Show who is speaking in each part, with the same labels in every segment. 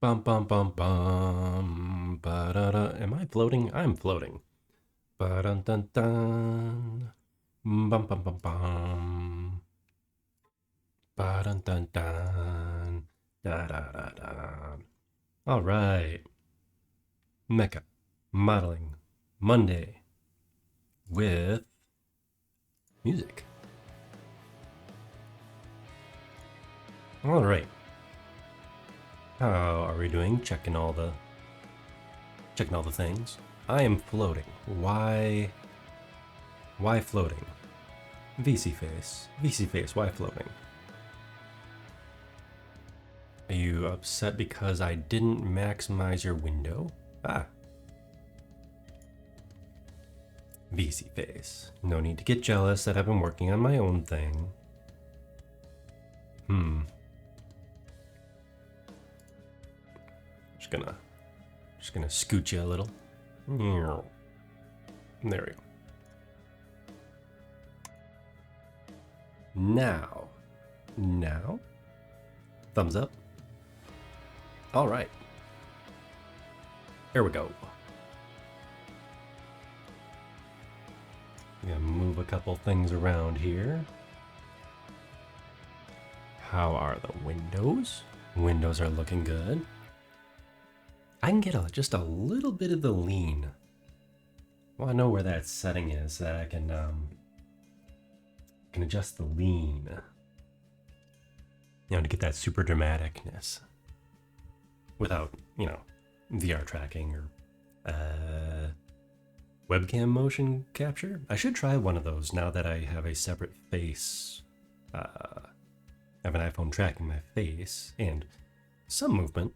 Speaker 1: Bum bum bum bum. Ba-da-da. Am I floating? I'm floating. Ba-dun dun dun. Bum bum bum bum. Ba-dun dun dun. Da da da da. All right. Mecha modeling Monday with music. All right. How are we doing? Checking all the things. I am floating. Why? Why floating? VC face. VC face. Why floating? Are you upset because I didn't maximize your window? Ah. VC face. No need to get jealous that I've been working on my own thing. Just gonna scoot you a little. There we go. Now, thumbs up. All right. Here we go. I'm gonna move a couple things around here. How are the windows? Windows are looking good. I can get just a little bit of the lean. Well, I know where that setting is, so that I can adjust the lean. To get that super dramaticness without, VR tracking or webcam motion capture. I should try one of those now that I have a separate face. I have an iPhone tracking my face and some movement.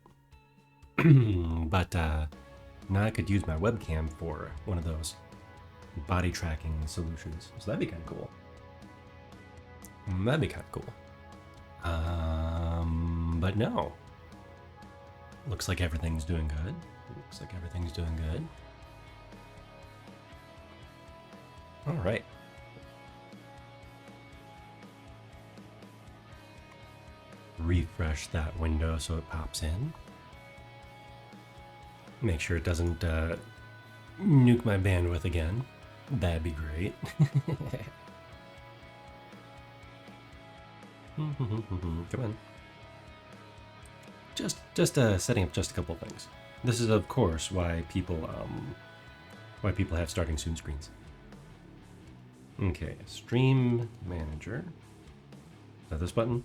Speaker 1: But now I could use my webcam for one of those body tracking solutions. So that'd be kind of cool. But no. Looks like everything's doing good. All right. Refresh that window so it pops in. Make sure it doesn't nuke my bandwidth again. That'd be great. Come on. Just setting up just a couple of things. This is, of course, why people have starting soon screens. Okay, stream manager. Is that this button?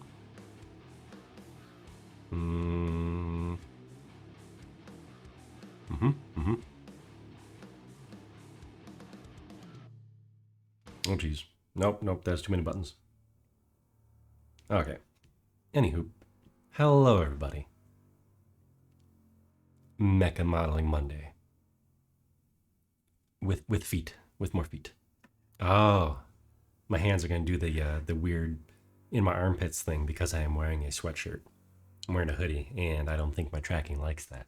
Speaker 1: Oh, geez. Nope, that's too many buttons. Okay. Anywho, hello everybody. Mecha Modeling Monday. With more feet. Oh, my hands are gonna do the weird in my armpits thing because I am wearing a sweatshirt. I'm wearing a hoodie, and I don't think my tracking likes that.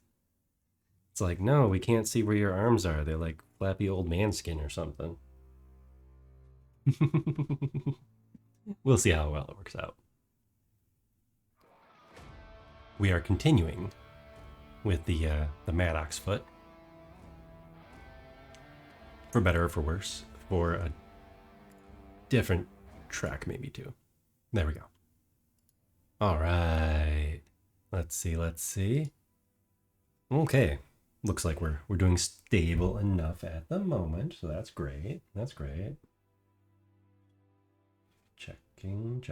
Speaker 1: It's like, no, we can't see where your arms are. They're like flappy old man skin or something. We'll see how well it works out. We are continuing with the MADOX foot. For better or for worse. For a different track, maybe too. There we go. All right. Let's see. Okay. Looks like we're doing stable enough at the moment, so that's great. Checking.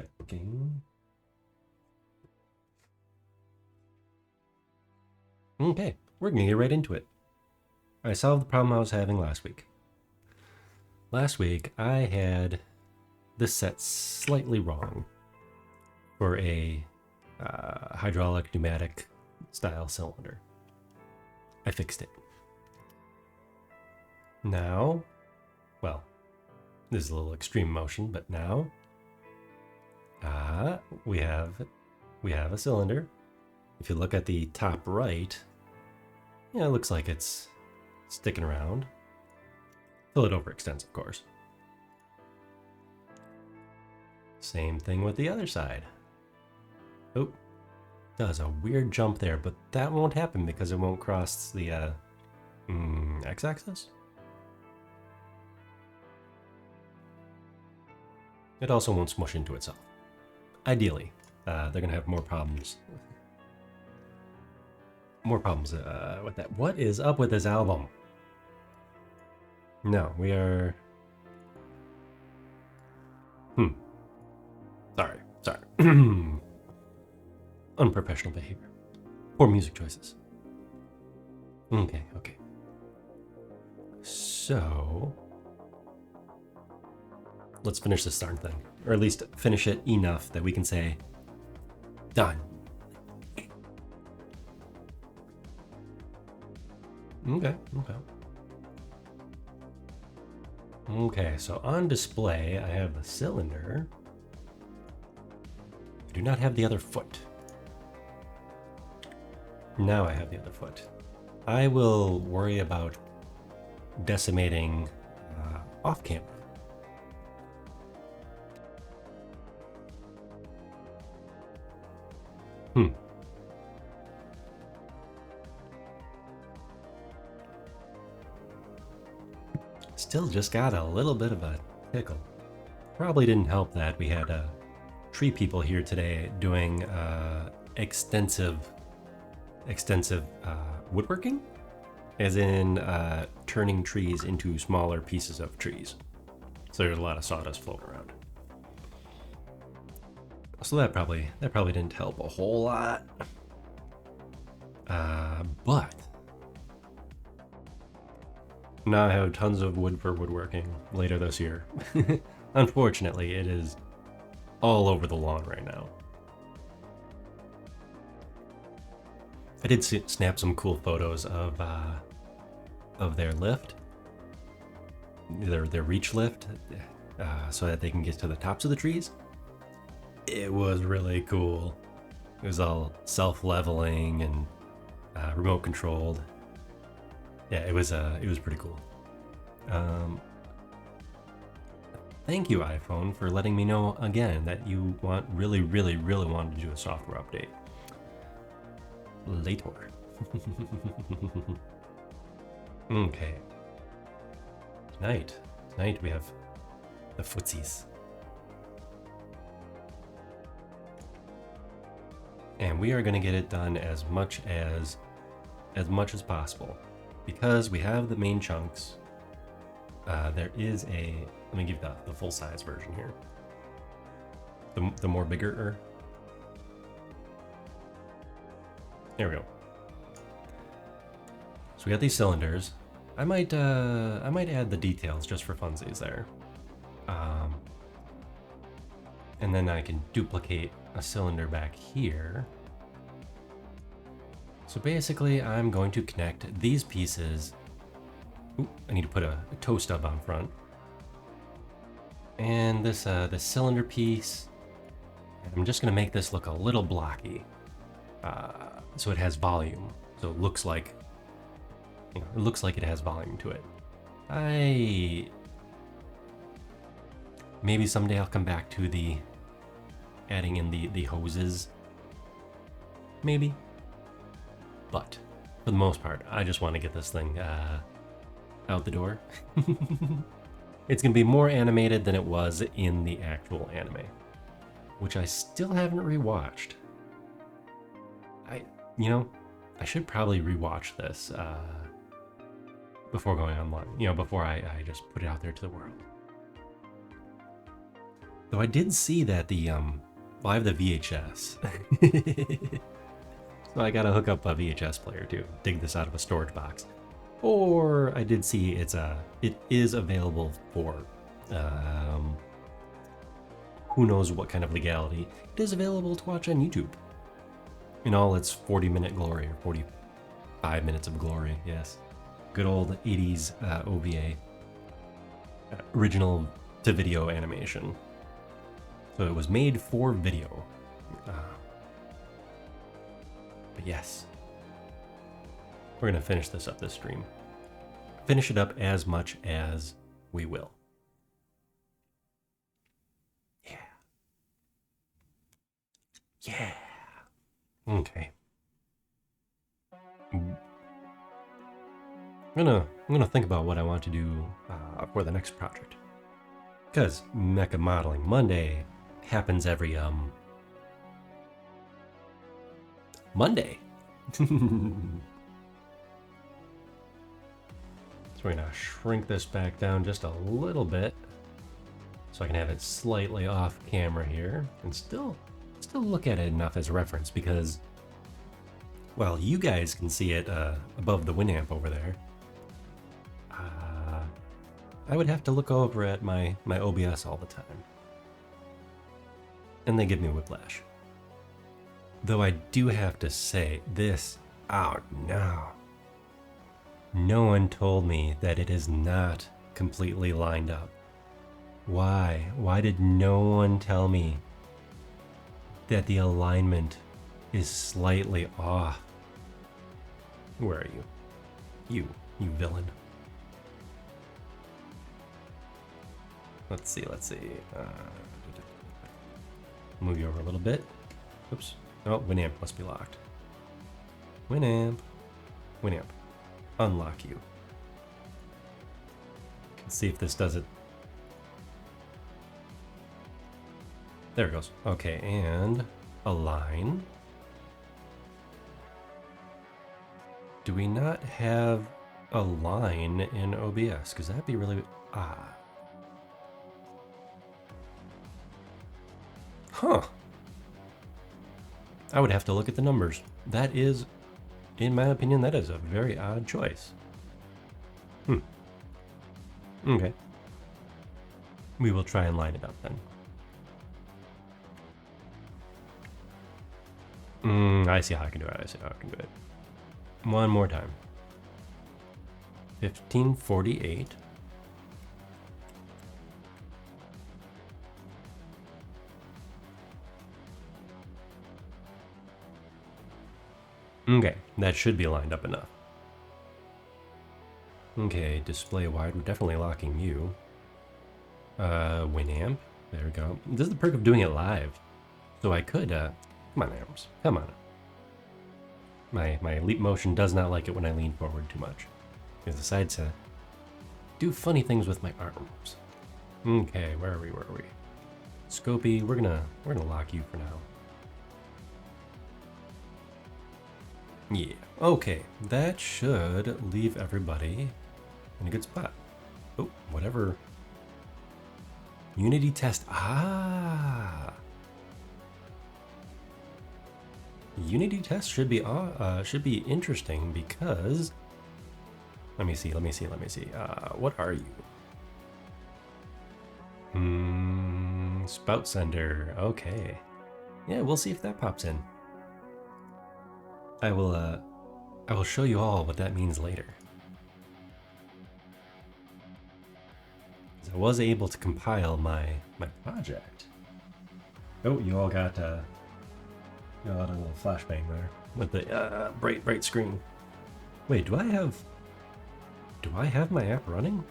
Speaker 1: Okay, we're gonna get right into it. I solved the problem I was having last week. Last week, I had this set slightly wrong for a hydraulic pneumatic style cylinder. I fixed it. Now, well, this is a little extreme motion, but now we have a cylinder. If you look at the top right, it looks like it's sticking around. Till it overextends, of course. Same thing with the other side. Oh, Does a weird jump there, but that won't happen because it won't cross the x-axis. It also won't smush into itself. Ideally, they're gonna have more problems. More problems with that. What is up with this album? No, we are. Sorry. Unprofessional behavior. Poor music choices. Okay. So, let's finish this darn thing. Or at least finish it enough that we can say, done. Okay, so on display, I have the cylinder. I do not have the other foot. Now I have the other foot. I will worry about decimating off camera. Still just got a little bit of a tickle. Probably didn't help that we had tree people here today doing extensive woodworking, as in turning trees into smaller pieces of trees. So there's a lot of sawdust floating around. So that probably didn't help a whole lot. But now I have tons of wood for woodworking later this year. Unfortunately, it is all over the lawn right now. I did snap some cool photos of their lift, their reach lift, so that they can get to the tops of the trees. It was really cool. It was all self-leveling and remote controlled. Yeah, it was pretty cool. Thank you, iPhone, for letting me know again that you really wanted to do a software update. Later. Okay. Tonight we have the footsies. And we are going to get it done as much as possible, because we have the main chunks. There is let me give the full size version here. The more bigger. There we go. So we got these cylinders. I might add the details just for funsies there. And then I can duplicate a cylinder back here. So basically, I'm going to connect these pieces. Ooh, I need to put a toe stub on front. And this cylinder piece. I'm just going to make this look a little blocky, so it has volume. So it looks like, it has volume to it. Maybe someday I'll come back to the adding in the hoses. Maybe. But for the most part, I just want to get this thing out the door. It's going to be more animated than it was in the actual anime, which I still haven't rewatched. I should probably rewatch this before going online, before I just put it out there to the world. Though I did see that I have the VHS. So I gotta hook up a VHS player to dig this out of a storage box. Or I did see it is available for who knows what kind of legality. It is available to watch on YouTube in all its 40-minute glory, or 45 minutes of glory. Yes, good old 80s OVA, original to video animation. So it was made for video. But yes, we're gonna finish this up this stream. Finish it up as much as we will. Yeah. Okay. I'm gonna think about what I want to do for the next project. Because Mecha Modeling Monday happens every Monday. So we're gonna shrink this back down just a little bit so I can have it slightly off camera here and still look at it enough as a reference, because while you guys can see it above the Winamp over there, I would have to look over at my OBS all the time. And they give me whiplash. Though I do have to say, this, oh no. No one told me that it is not completely lined up. Why? Why did no one tell me that the alignment is slightly off? Where are you? You villain. Let's see. Move you over a little bit. Oops. Oh, Winamp must be locked. Winamp. Unlock you. Let's see if this does it. There it goes. Okay, and align. Do we not have a line in OBS? Because that'd be really odd. Huh. I would have to look at the numbers. That is, in my opinion, that is a very odd choice. Okay. We will try and line it up then. I see how I can do it. One more time. 1548. Okay, that should be lined up enough. Okay, display wide, we're definitely locking you. Winamp, there we go. This is the perk of doing it live. So I could, come on arms, come on. My leap motion does not like it when I lean forward too much. I decide to do funny things with my arms. Okay, where are we? Scopy, we're gonna lock you for now. Yeah, okay, that should leave everybody in a good spot. Oh, whatever. Unity test, Unity test should be interesting because, let me see. What are you? Spout sender, okay. Yeah, we'll see if that pops in. I will show you all what that means later. I was able to compile my project. Oh, you all got a little flashbang there with the bright screen. Wait, do I have my app running?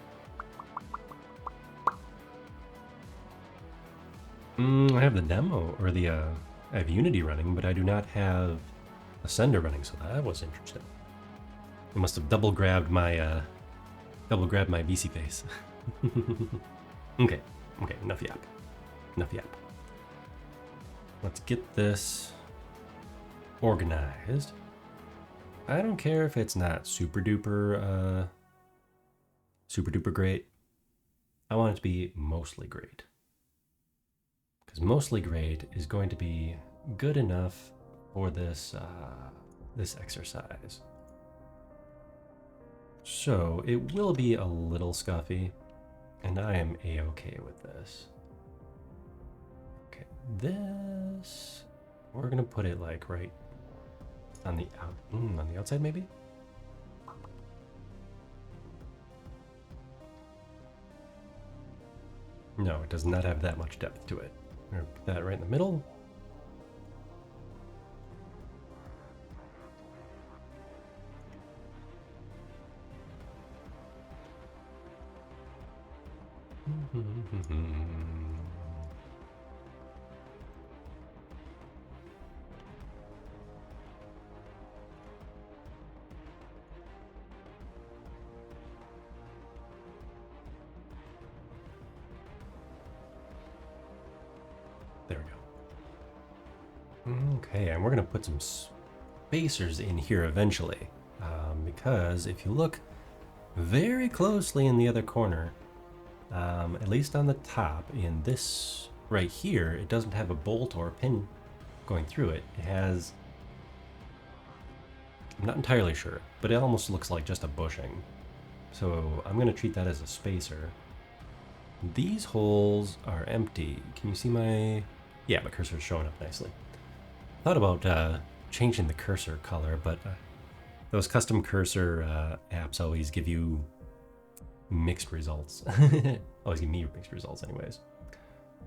Speaker 1: I have the demo, or I have Unity running, but I do not have Ascender running, so that was interesting. I must have double grabbed my VC face. Okay, enough yap. Let's get this organized. I don't care if it's not super duper great. I want it to be mostly great. Because mostly great is going to be good enough for this this exercise. So it will be a little scuffy, and I am a-okay with this. Okay, this we're gonna put it like right on the outside maybe. No, it does not have that much depth to it. We're gonna put that right in the middle. Okay, and we're gonna put some spacers in here eventually, because if you look very closely in the other corner, at least on the top, in this right here, it doesn't have a bolt or a pin going through it. It has, I'm not entirely sure, but it almost looks like just a bushing. So I'm gonna treat that as a spacer. These holes are empty. Can you see my, yeah, my cursor's showing up nicely. Thought about changing the cursor color, but those custom cursor apps always give you mixed results. Always give me mixed results anyways.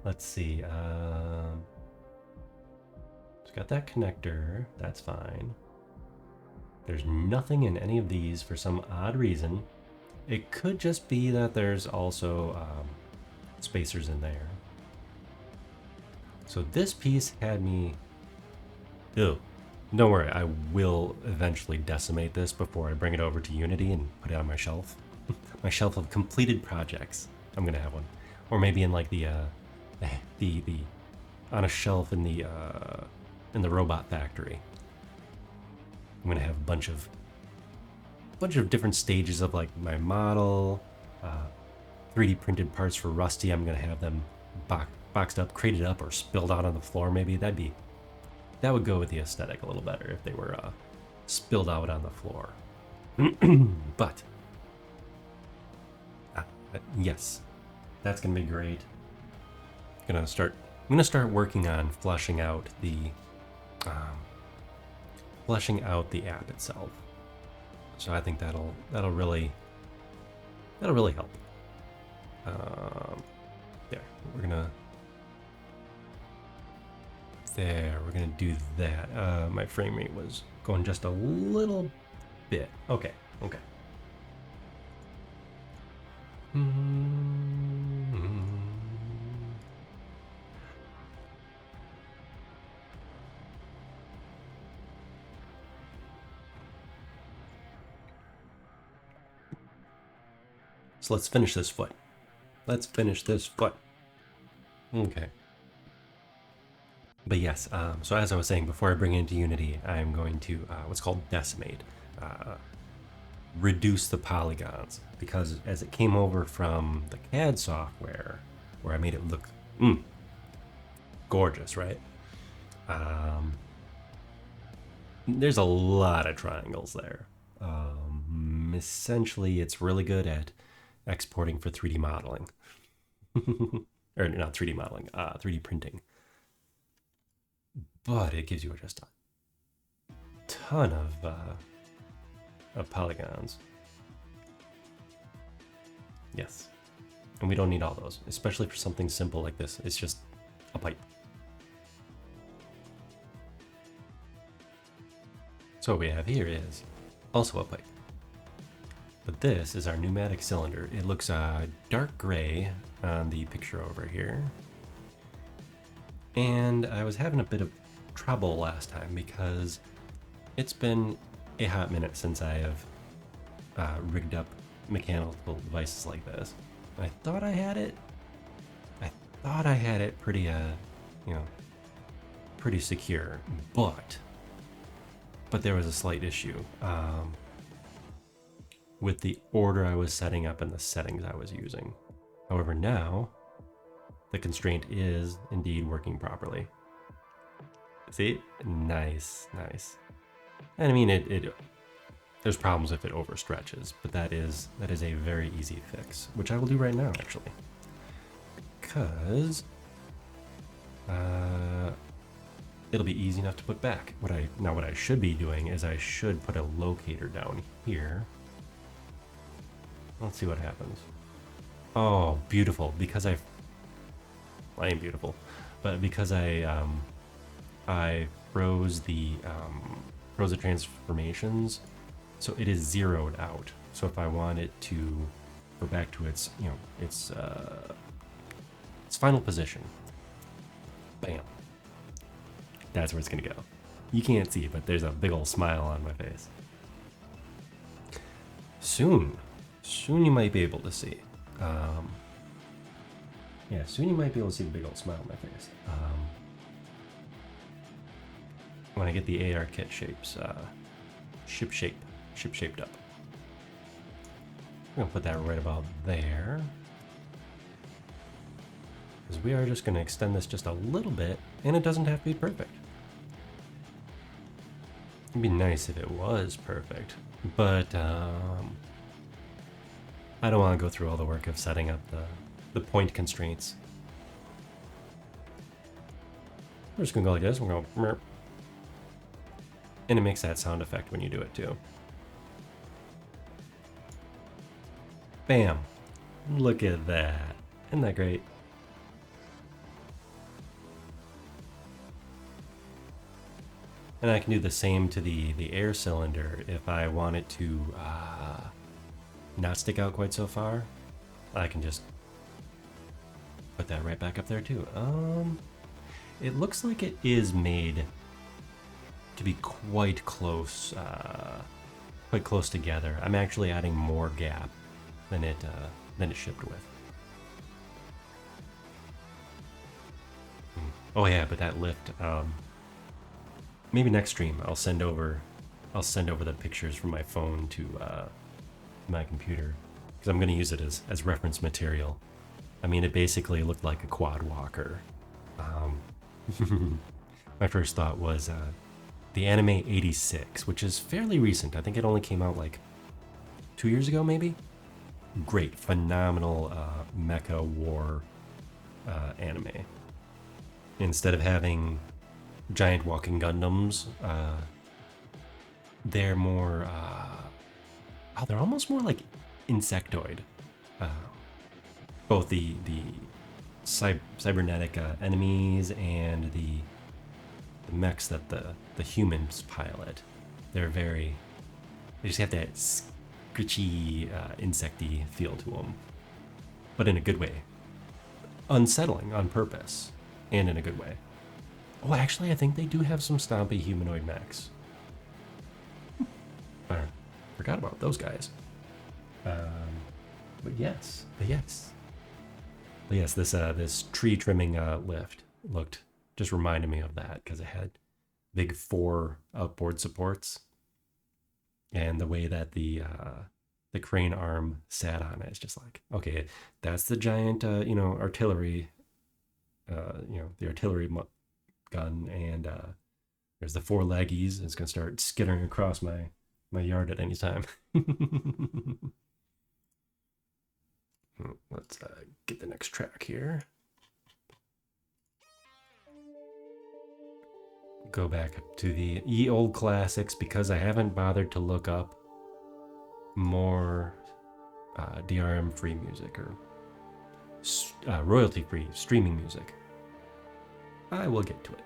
Speaker 1: Let's see. It's got that connector. That's fine. There's nothing in any of these for some odd reason. It could just be that there's also spacers in there. So this piece had me... Ew. Don't worry, I will eventually decimate this before I bring it over to Unity and put it on my shelf. My shelf of completed projects. I'm gonna have one. Or maybe in like the on a shelf in the robot factory. I'm gonna have a bunch of different stages of like my model, 3D printed parts for Rusty. I'm gonna have them boxed up, crated up, or spilled out on the floor. Maybe that would go with the aesthetic a little better if they were spilled out on the floor. But yes, that's gonna be great. I'm gonna start working on fleshing out the app itself. So I think that'll really help. We're gonna do that. My frame rate was going just a little bit. Okay. So let's finish this foot. Okay. But yes, so as I was saying, before I bring it into Unity, I'm going to what's called decimate, reduce the polygons, because as it came over from the CAD software, where I made it look gorgeous, right? There's a lot of triangles there. Essentially, it's really good at exporting for 3D modeling. Or not 3D modeling, 3D printing. But it gives you just a ton of polygons. Yes. And we don't need all those, especially for something simple like this. It's just a pipe. So what we have here is also a pipe. But this is our pneumatic cylinder. It looks dark gray on the picture over here. And I was having a bit of trouble last time because it's been a hot minute since I have rigged up mechanical devices like this. I thought I had it. Pretty, pretty secure, but there was a slight issue with the order I was setting up and the settings I was using. However, now the constraint is indeed working properly. See? Nice. And I mean, there's problems if it overstretches, but that is a very easy fix, which I will do right now, actually. Because it'll be easy enough to put back. What I should be doing is I should put a locator down here. Let's see what happens. Oh, beautiful! Because I am beautiful, but because I froze the transformations, so it is zeroed out. So if I want it to go back to its its final position, bam. That's where it's gonna go. You can't see, but there's a big old smile on my face. Soon you might be able to see. Soon you might be able to see the big old smile on my face. when I get the AR kit shapes, ship-shaped up. I'm gonna put that right about there. Because we are just gonna extend this just a little bit, and it doesn't have to be perfect. It'd be nice if it was perfect, but I don't want to go through all the work of setting up the point constraints. We're just gonna go like this. We're going merp. And it makes that sound effect when you do it too. Bam! Look at that. Isn't that great? And I can do the same to the air cylinder if I want it to not stick out quite so far. I can just put that right back up there too. It looks like it is made to be quite close together. I'm actually adding more gap than it shipped with. Oh yeah, but that lift. Maybe next stream I'll send over the pictures from my phone to my computer because I'm going to use it as reference material. I mean, it basically looked like a quad walker. My first thought was the Anime 86, which is fairly recent. I think it only came out like 2 years ago, maybe. Great, phenomenal mecha war anime. Instead of having giant walking Gundams, they're more they're almost more like insectoid. Both the cybernetic enemies and the mechs that the humans pilot, they just have that scritchy insecty feel to them, but in a good way. Unsettling on purpose and in a good way. Oh, actually, I think they do have some stompy humanoid mechs. I forgot about those guys. But yes, this tree trimming lift just reminded me of that because it had big 4 outboard supports, and the way that the crane arm sat on it is just like, okay, that's the giant artillery, the artillery gun, and there's the 4 leggies. It's gonna start skittering across my yard at any time. Let's get the next track here. Go back up to the ye old classics because I haven't bothered to look up more DRM free music or royalty free streaming music. I will get to it.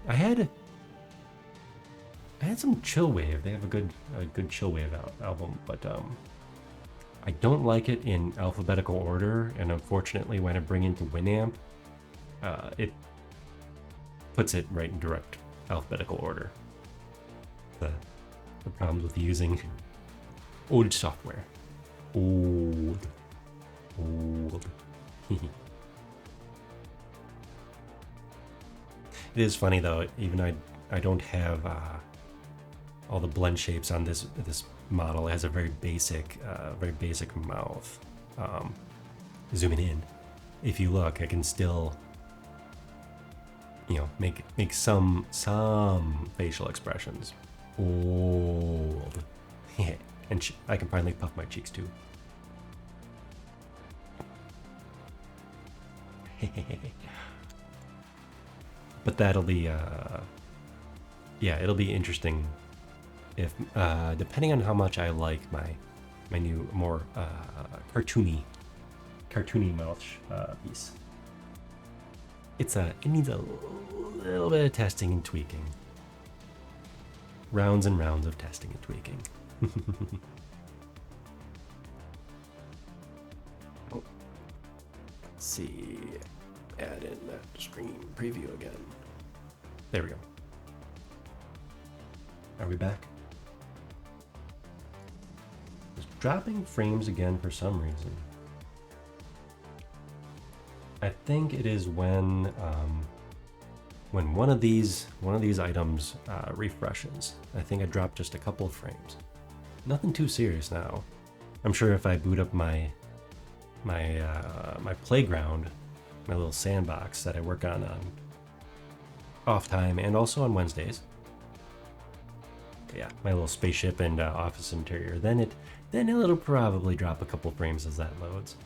Speaker 1: I had some chillwave. They have a good chillwave album, but I don't like it in alphabetical order, and unfortunately when I bring into Winamp, it puts it right in direct alphabetical order. The problems with using old software. Old. It is funny though, even I don't have all the blend shapes on this model. It has a very basic mouth. Zooming in, if you look, I can still make some facial expressions. Old. And I can finally puff my cheeks too. But that'll be it'll be interesting if depending on how much I like my new more cartoony mouth piece. It needs a little bit of testing and tweaking. Rounds and rounds of testing and tweaking. Let's see. Add in that screen preview again. There we go. Are we back? It's dropping frames again for some reason. I think it is when when one of these items refreshes. I think I dropped just a couple of frames. Nothing too serious now. I'm sure if I boot up my playground, my little sandbox that I work on off time and also on Wednesdays. Yeah, my little spaceship and office interior. Then it'll probably drop a couple frames as that loads.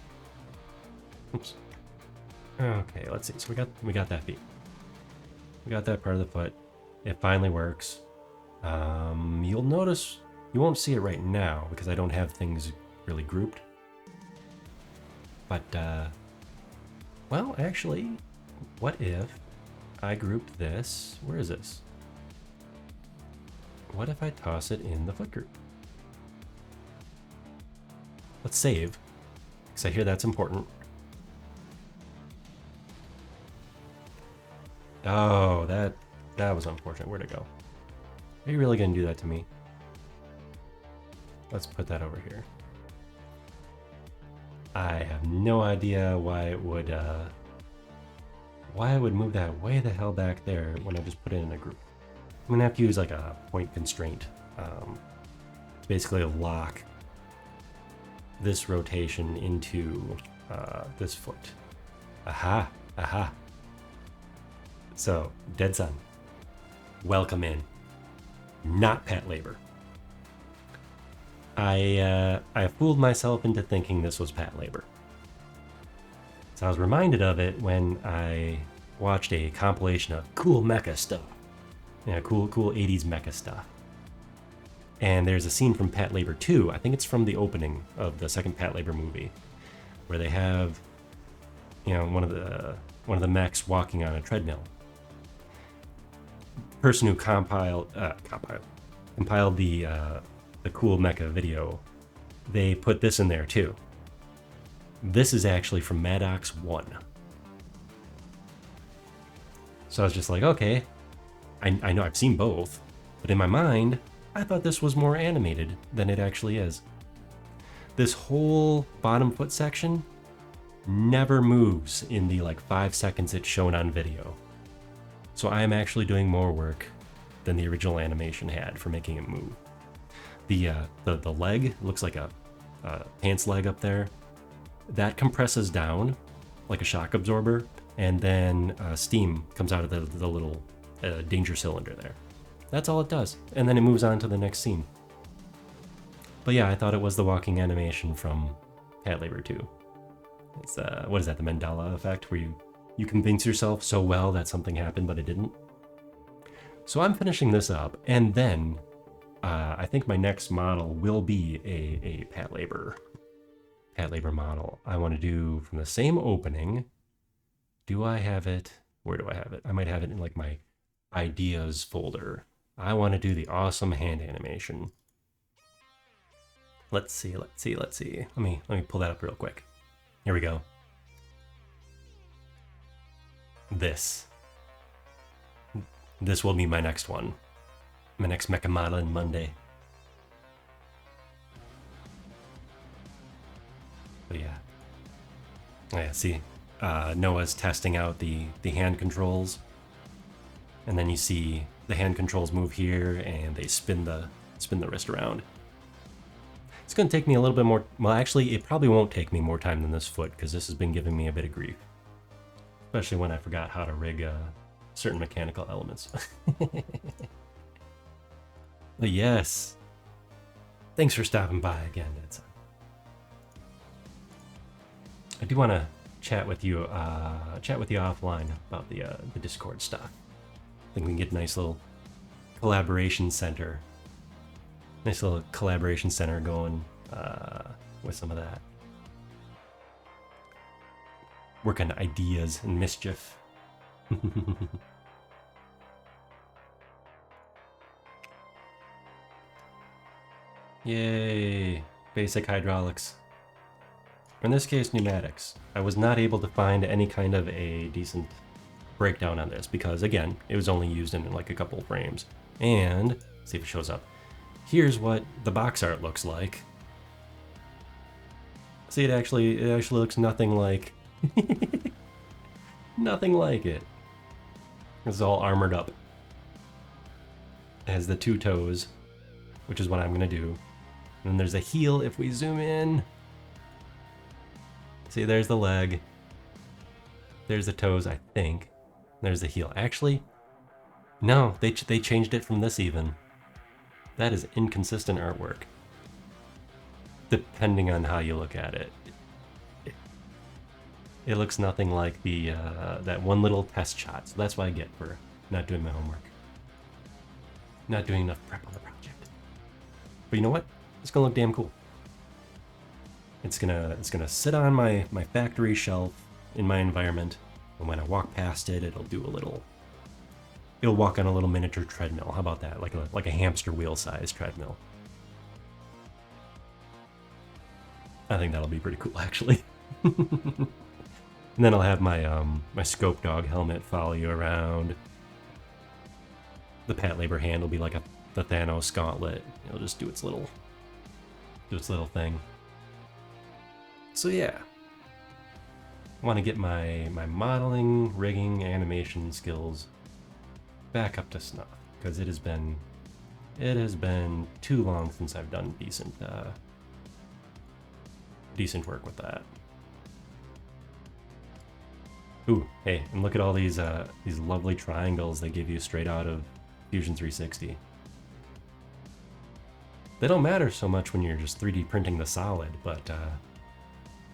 Speaker 1: Oops. Okay, let's see. So we got that feet. We got that part of the foot. It finally works. You'll notice you won't see it right now because I don't have things really grouped. But well, actually, what if I grouped this? Where is this? What if I toss it in the foot group? Let's save, because I hear that's important. Oh, that was unfortunate. Where'd it go? Are you really gonna do that to me? Let's put that over here. I have no idea why it would move that way the hell back there when I just put it in a group. I'm gonna have to use like a point constraint. Basically lock this rotation into this foot. Aha, aha. So, Dead Sun, welcome in. Not pet labor. I fooled myself into thinking this was pet labor. So I was reminded of it when I watched a compilation of cool mecha stuff. Yeah, cool 80s mecha stuff. And there's a scene from Pat Labor 2, I think it's from the opening of the second Pat Labor movie, where they have, one of the mechs walking on a treadmill. Person who compiled the cool mecha video, they put this in there too. This is actually from MADOX 1. So I was just like, okay, I know I've seen both, but in my mind, I thought this was more animated than it actually is. This whole bottom foot section never moves in the 5 seconds it's shown on video. So I am actually doing more work than the original animation had for making it move. The leg looks like a pants leg up there. That compresses down like a shock absorber, and then steam comes out of the little danger cylinder there. That's all it does, and then it moves on to the next scene. But yeah, I thought it was the walking animation from Pat Labor 2. It's what is that, the Mandela effect, where you convince yourself so well that something happened but it didn't. So I'm finishing this up, and then I think my next model will be a Pat Labor model. I want to do from the same opening. Do I have it? Where do I have it? I might have it in my ideas folder. I want to do the awesome hand animation. Let's see. Let me pull that up real quick. Here we go. This will be my next one. My next Mecha modeling Monday. But yeah. Oh yeah, see, Noah's testing out the hand controls. And then you see the hand controls move here and they spin the wrist around. It's going to take me a little bit more. Well, actually, it probably won't take me more time than this foot because this has been giving me a bit of grief. Especially when I forgot how to rig certain mechanical elements. But yes. Thanks for stopping by again, Edson. I do want to chat with you offline about the Discord stuff. I think we can get a nice little collaboration center. Nice little collaboration center going with some of that. Work on ideas and mischief. Yay! Basic hydraulics. In this case, pneumatics. I was not able to find any kind of a decent breakdown on this because, again, it was only used in a couple of frames. And, let's see if it shows up. Here's what the box art looks like. See, it actually looks nothing like nothing like it. This is all armored up. It has the 2 toes, which is what I'm gonna do. And then there's a heel if we zoom in. See, there's the leg. There's the toes, I think. There's the heel. Actually, no, they changed it from this even. That is inconsistent artwork. Depending on how you look at it. It looks nothing like the that one little test shot. So that's what I get for not doing my homework. Not doing enough prep on the project. But you know what? It's gonna look damn cool. It's gonna sit on my factory shelf in my environment, and when I walk past it, it'll walk on a little miniature treadmill. How about that? Like a hamster wheel size treadmill. I think that'll be pretty cool, actually. And then I'll have my my scope dog helmet follow you around. The Patlabor hand will be like the Thanos gauntlet. It'll just do its little thing. So yeah, I want to get my modeling, rigging, animation skills back up to snuff, because it has been too long since I've done decent work with that. Ooh, hey, and look at all these lovely triangles they give you straight out of Fusion 360. They don't matter so much when you're just 3D printing the solid, but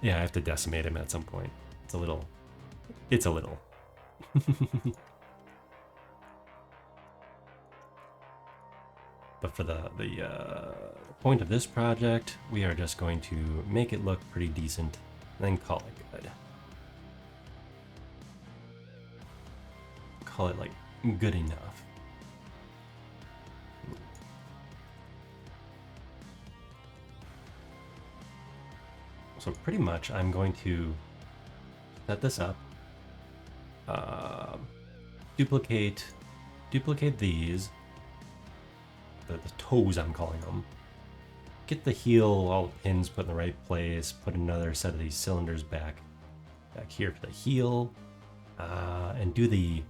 Speaker 1: yeah, I have to decimate him at some point. It's a little. But for the point of this project, we are just going to make it look pretty decent, and then call it good. Call it like good enough. So pretty much I'm going to set this up, duplicate these, the toes I'm calling them, get the heel, all the pins put in the right place, put another set of these cylinders back here for the heel, and do the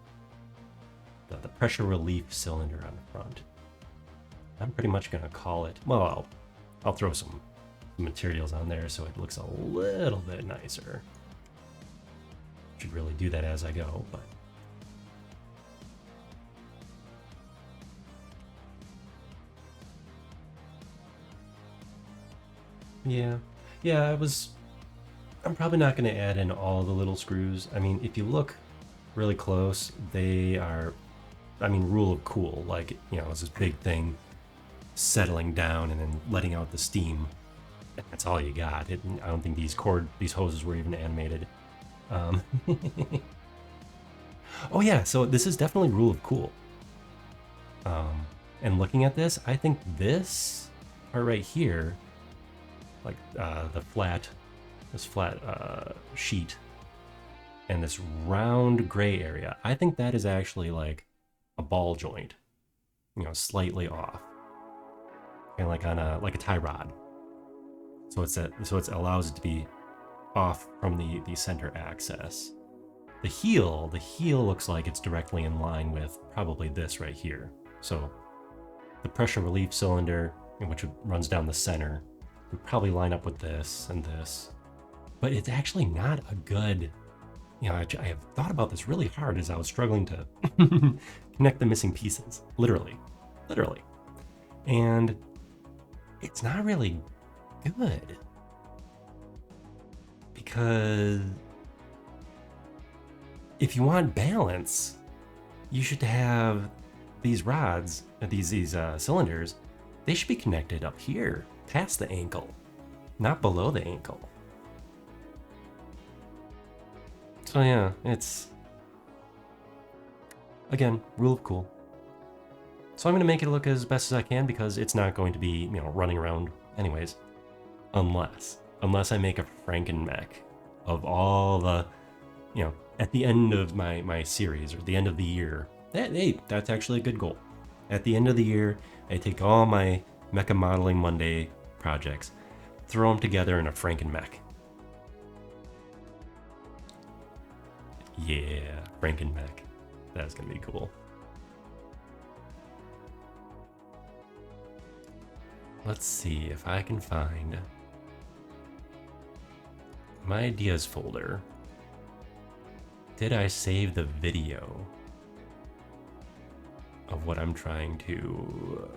Speaker 1: pressure relief cylinder on the front. I'm pretty much gonna call it, well, I'll throw some materials on there so it looks a little bit nicer. Should really do that as I go, but yeah, I'm probably not going to add in all the little screws. I mean, if you look really close, they are, I mean, rule of cool, like, you know, it's this big thing settling down and then letting out the steam. That's all you got. I don't think these hoses were even animated. Oh yeah, so this is definitely rule of cool. And looking at this, I think this part right here, like this flat sheet and this round gray area, I think that is actually like a ball joint, you know, slightly off, and like on a tie rod. So it allows it to be off from the center axis. The heel looks like it's directly in line with probably this right here. So the pressure relief cylinder, which runs down the center, would probably line up with this and this. But it's actually not a good, you know, I have thought about this really hard as I was struggling to connect the missing pieces, literally. And it's not really good, because if you want balance, you should have these rods, these cylinders, they should be connected up here, past the ankle, not below the ankle. So yeah, it's, again, rule of cool. So I'm going to make it look as best as I can, because it's not going to be, you know, running around anyways. Unless I make a Franken-mech of all the, you know, at the end of my series, or the end of the year. Hey, that's actually a good goal. At the end of the year, I take all my Mecha Modeling Monday projects, throw them together in a Franken-mech. Yeah, Franken-mech. That's gonna be cool. Let's see if I can find my ideas folder. Did I save the video of what I'm trying to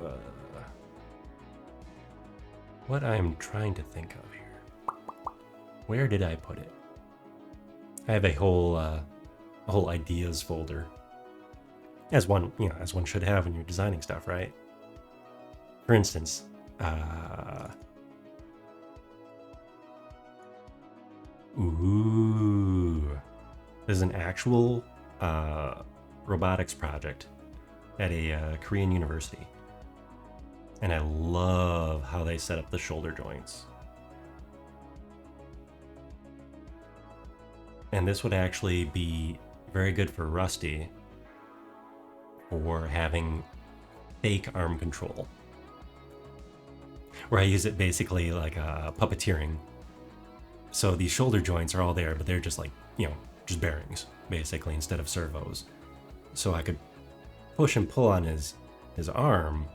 Speaker 1: think of here? Where did I put it? I have a whole ideas folder, as one should have when you're designing stuff, right? For instance, there's an actual robotics project at a Korean university, and I love how they set up the shoulder joints. And this would actually be very good for Rusty for having fake arm control, where I use it basically like puppeteering. So these shoulder joints are all there, but they're just like, just bearings, basically, instead of servos. So I could push and pull on his arm,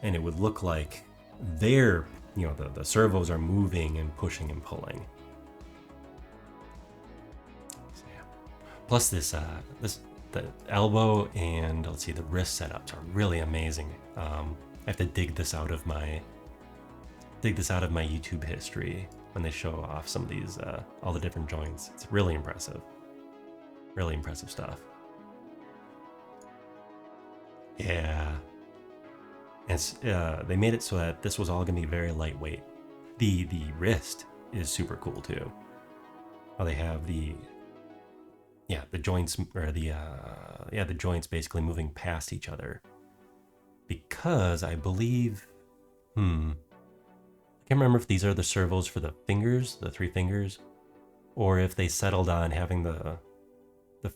Speaker 1: and it would look like the servos are moving and pushing and pulling. So, yeah. Plus the elbow and let's see, the wrist setups are really amazing. I have to dig this out of my YouTube history when they show off some of these all the different joints. It's really impressive. Really impressive stuff. Yeah. And they made it so that this was all gonna be very lightweight. The wrist is super cool too. How they have the joints, or the joints basically moving past each other. Because I believe, I can't remember if these are the servos for the fingers, the 3 fingers, or if they settled on having the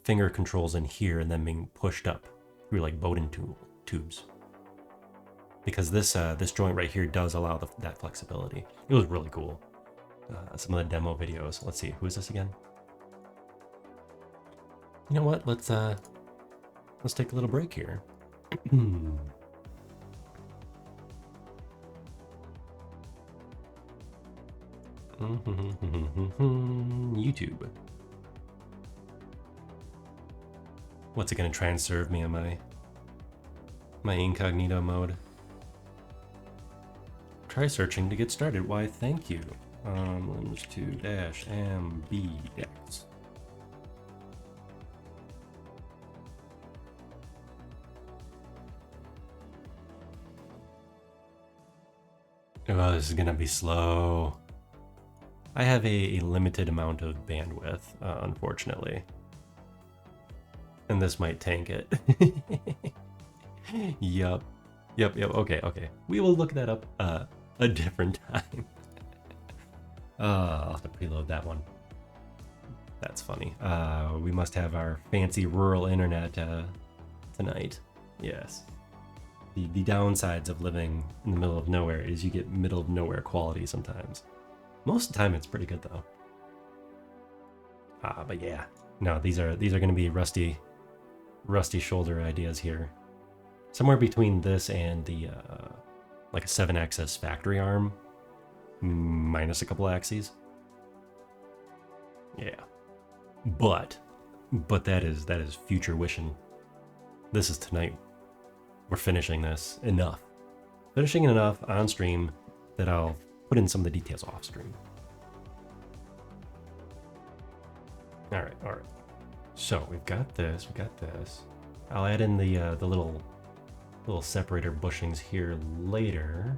Speaker 1: finger controls in here and then being pushed up through like Bowden tubes. Because this joint right here does allow that flexibility. It was really cool. Some of the demo videos. Let's see, who is this again? You know what? Let's take a little break here. YouTube. What's it gonna try and serve me on my incognito mode? Try searching to get started. Why, thank you. -MBDEX. Oh, this is gonna be slow. I have a limited amount of bandwidth, unfortunately. And this might tank it. Yup. Okay. We will look that up a different time. I'll have to preload that one. That's funny. We must have our fancy rural internet tonight. Yes. The downsides of living in the middle of nowhere is you get middle of nowhere quality sometimes. Most of the time it's pretty good though. But yeah. No, these are gonna be rusty shoulder ideas here. Somewhere between this and the like a 7-axis factory arm minus a couple axes. Yeah. But that is future wishing. This is tonight. We're finishing this enough. Finishing it enough on stream that I'll put in some of the details off stream. All right. So we've got this. I'll add in the little separator bushings here later,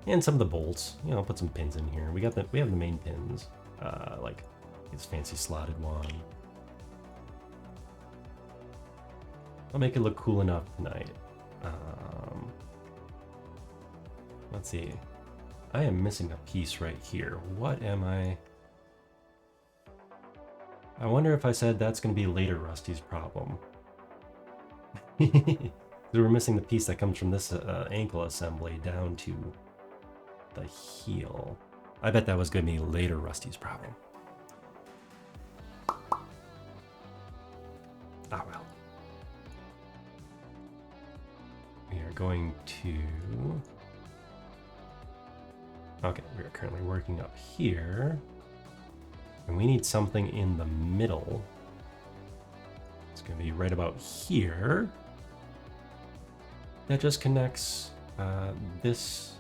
Speaker 1: and some of the bolts. I'll put some pins in here. We have the main pins, like this fancy slotted one. I'll make it look cool enough tonight. Let's see. I am missing a piece right here. What am I? I wonder if I said that's going to be later Rusty's problem. We're missing the piece that comes from this ankle assembly down to the heel. I bet that was going to be later Rusty's problem. Ah well. going to... Okay, we are currently working up here. And we need something in the middle. It's going to be right about here. That just connects this...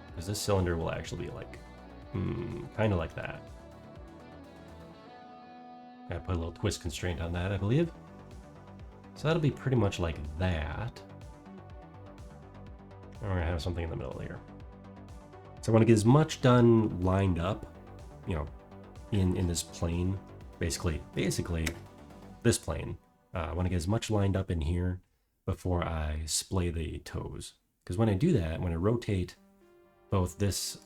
Speaker 1: Because this cylinder will actually be like... kind of like that. Gotta put a little twist constraint on that, I believe. So that'll be pretty much like that. And we're gonna have something in the middle here. So I want to get as much done lined up, you know, in this plane. Basically this plane. I want to get as much lined up in here before I splay the toes. Because when I do that, when I rotate both this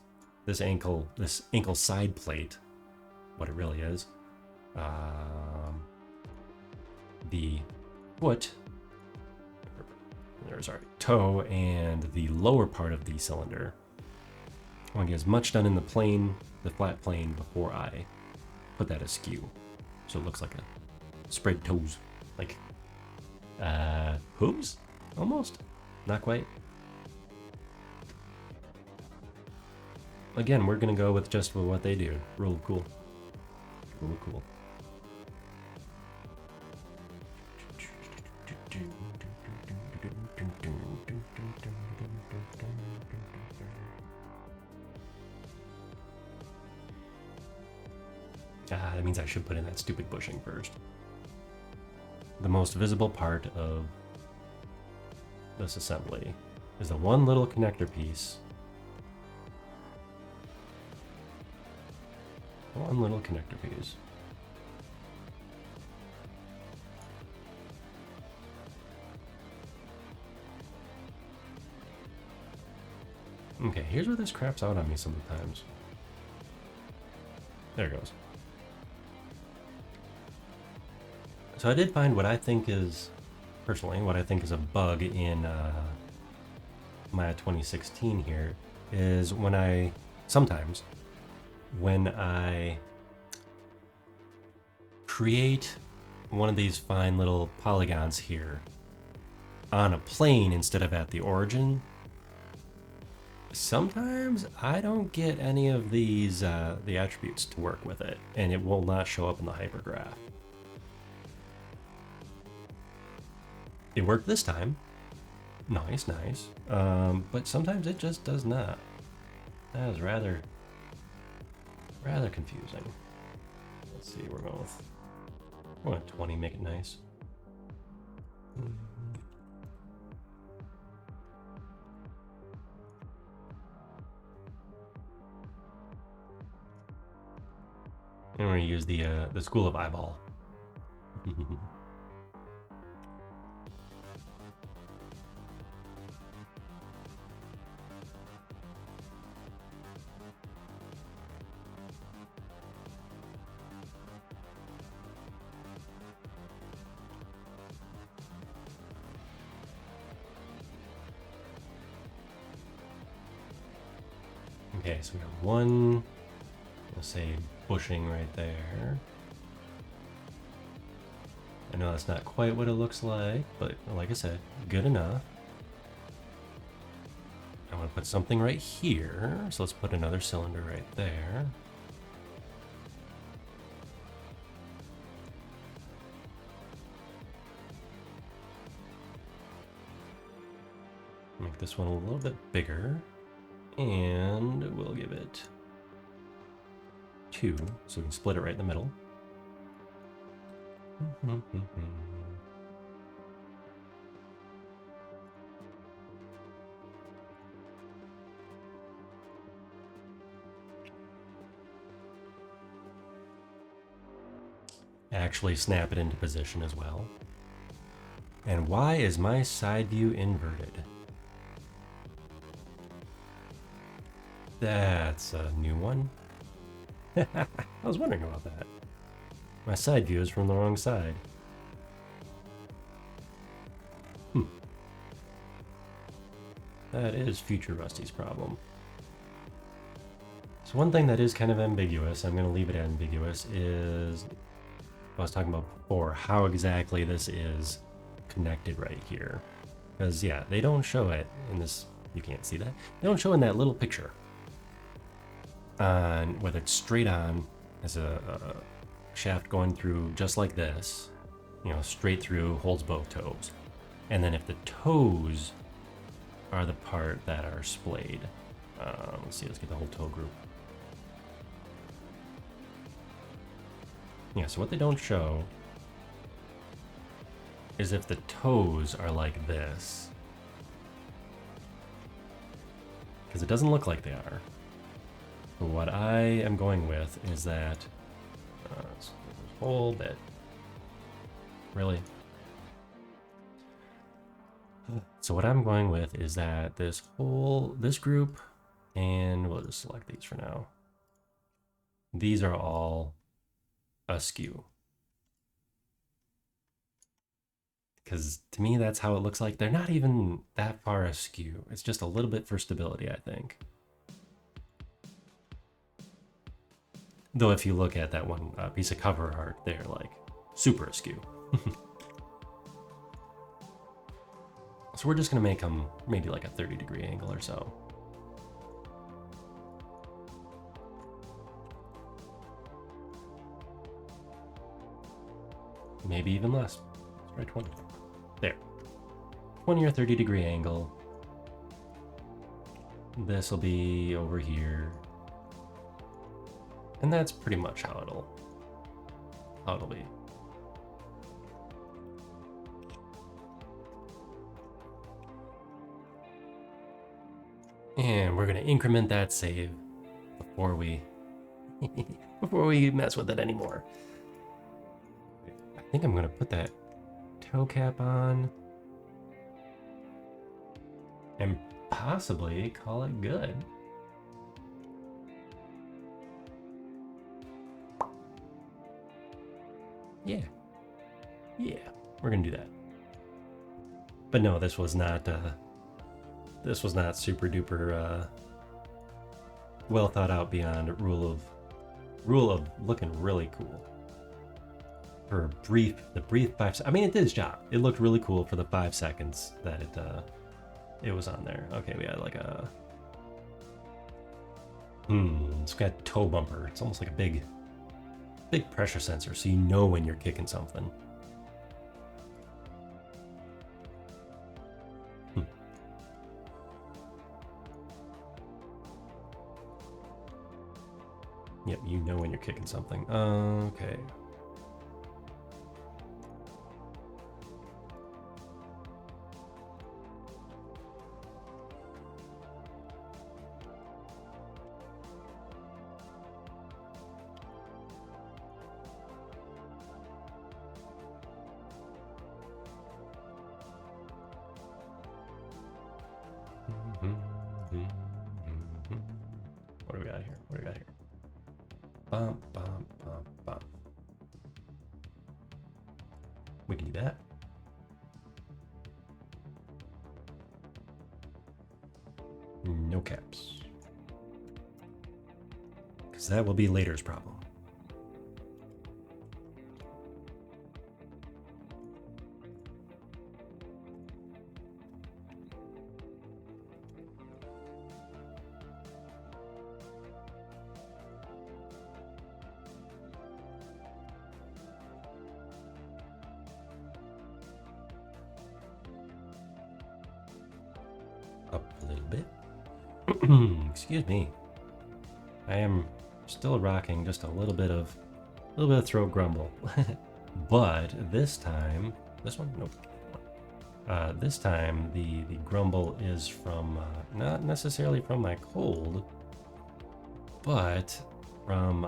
Speaker 1: ankle side plate, what it really is, the foot, there's our toe, and the lower part of the cylinder. I want to get as much done in the plane, the flat plane, before I put that askew. So it looks like a spread toes, like hooves, almost, not quite. Again, we're gonna go with just what they do. Real cool. Real cool. That means I should put in that stupid bushing first. The most visible part of this assembly is the one little connector piece. One little connector piece. Okay, here's where this craps out on me sometimes. There it goes. So I did find what I think is, personally, what I think is a bug in my 2016 here, is sometimes when I create one of these fine little polygons here on a plane instead of at the origin, sometimes I don't get any of these the attributes to work with it, and it will not show up in the hypergraph. It worked this time. Nice, nice. But sometimes it just does not. That is rather confusing. Let's see, we're going with 20, make it nice. And we're gonna use the School of Eyeball. Okay, so we have one, let's say, bushing right there. I know that's not quite what it looks like, but like I said, good enough. I want to put something right here, so let's put another cylinder right there. Make this one a little bit bigger. And we'll give it 2, so we can split it right in the middle. Actually snap it into position as well. And why is my side view inverted? That's a new one. I was wondering about that. My side view is from the wrong side. That is future Rusty's problem. So one thing that is kind of ambiguous, I'm going to leave it ambiguous, is I was talking about before, how exactly this is connected right here. Because, yeah, they don't show it in this. You can't see that. They don't show in that little picture on whether it's straight on as a shaft going through just like this, you know, straight through, holds both toes. And then if the toes are the part that are splayed. Let's see, let's get the whole toe group. Yeah, so what they don't show is if the toes are like this. Because it doesn't look like they are. But what I am going with is that this whole bit. Really? So what I'm going with is that this group, and we'll just select these for now. These are all askew. Because to me, that's how it looks like. They're not even that far askew. It's just a little bit for stability, I think. Though if you look at that one piece of cover art, they're like super askew. So we're just gonna make them maybe like a 30-degree angle or so. Maybe even less. Let's try 20. There. 20 or 30-degree angle. This will be over here. And that's pretty much how it'll be. And we're gonna increment that save before we mess with it anymore. I think I'm gonna put that toe cap on and possibly call it good. Yeah, we're gonna do that. But no, this was not super duper well thought out beyond rule of looking really cool. For the brief 5 seconds. I mean, it did its job. It looked really cool for the 5 seconds that it was on there. Okay, we had like a it's got a toe bumper. It's almost like a big pressure sensor, so you know when you're kicking something. Yep, you know when you're kicking something. Okay. What do we got here? Bump, bump, bump, bump. We can do that. No caps. Because that will be later's problem. Up a little bit. Excuse me. I am still rocking just a little bit of throat grumble. But this time, this one? Nope. This time the grumble is from not necessarily from my cold, but from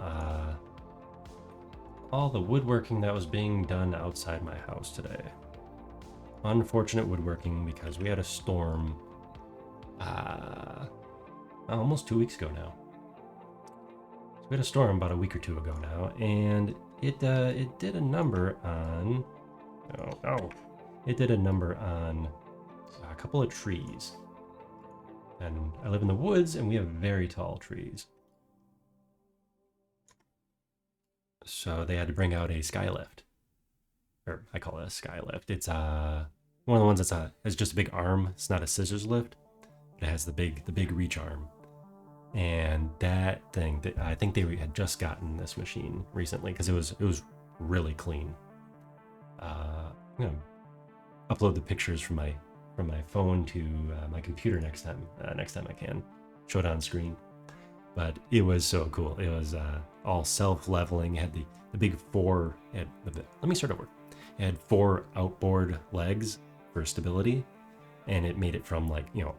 Speaker 1: all the woodworking that was being done outside my house today. Unfortunate woodworking because we had a storm almost 2 weeks ago now. So we had a storm about a week or two ago now, and it did a number on it did a number on a couple of trees. And I live in the woods, and we have very tall trees. So they had to bring out a skylift. Or I call it a skylift. It's One of the ones that's has just a big arm. It's not a scissors lift. It has the big reach arm. And that thing, I think they had just gotten this machine recently because it was really clean. I'm gonna upload the pictures from my phone to my computer next time I can show it on screen. But it was so cool. It was all self-leveling. It had the big four. Let me start over. It had 4 outboard legs for stability, and it made it from like a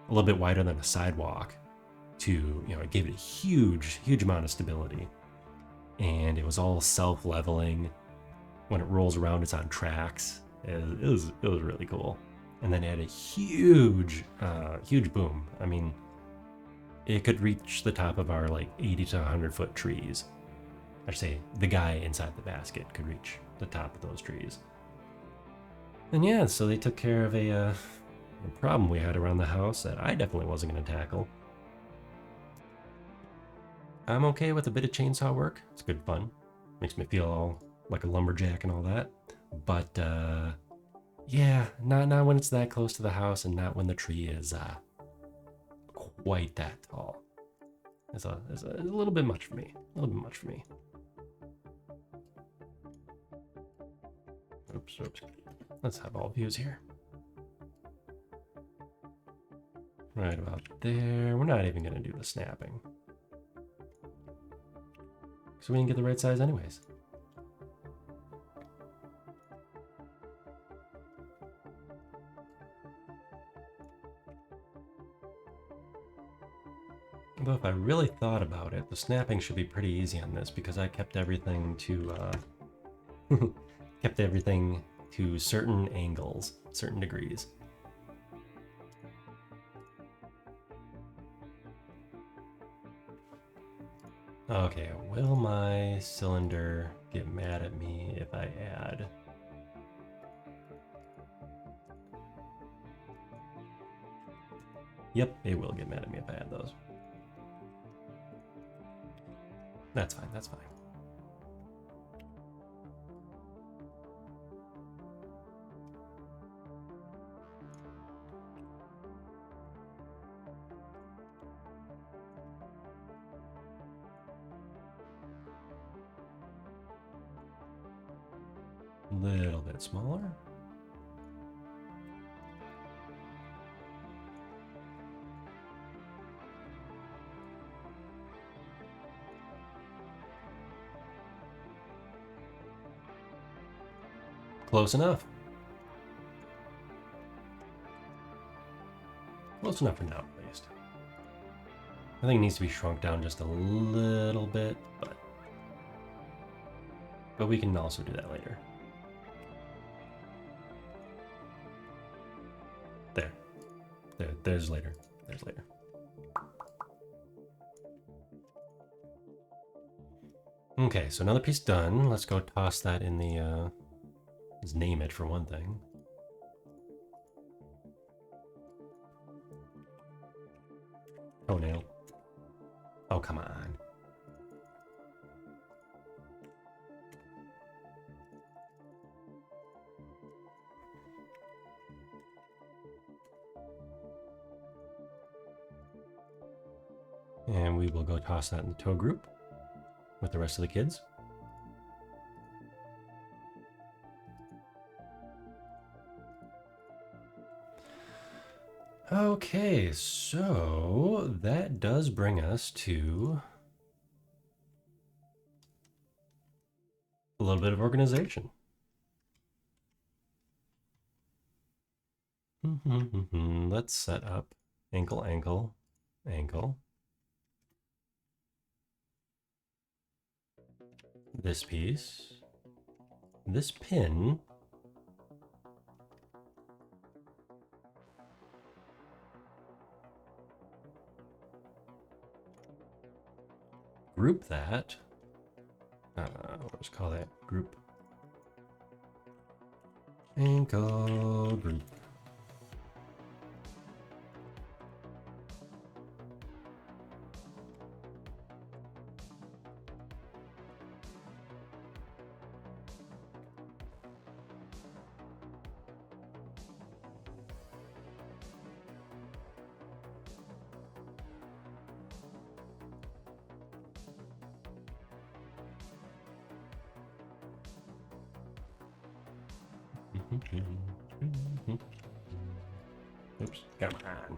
Speaker 1: little bit wider than a sidewalk to it gave it a huge amount of stability, and it was all self-leveling. When it rolls around, it's on tracks. It was really cool. And then it had a huge boom. I mean, it could reach the top of our like 80 to 100 foot trees. I'd say the guy inside the basket could reach the top of those trees. And yeah, so they took care of a problem we had around the house that I definitely wasn't going to tackle. I'm okay with a bit of chainsaw work. It's good fun. Makes me feel all like a lumberjack and all that. But yeah, not when it's that close to the house, and not when the tree is quite that tall. It's a little bit much for me. A little bit much for me. Oops. Let's have all views here. Right about there. We're not even going to do the snapping, so we didn't get the right size anyways. Although if I really thought about it, the snapping should be pretty easy on this because I kept everything to certain angles, certain degrees. Okay, will my cylinder get mad at me if I add? Yep, it will get mad at me if I add those. That's fine, that's fine. A little bit smaller. Close enough. Close enough for now, at least. I think it needs to be shrunk down just a little bit, but we can also do that later. There's later. There's later. Okay, so another piece done. Let's go toss that in the, let's name it for one thing. Toenail. Oh, come on. And we will go toss that in the toe group with the rest of the kids. Okay, so that does bring us to a little bit of organization. Let's set up ankle, ankle, ankle. This piece, this pin, group that, let's call that group, ankle group. Oops, come on.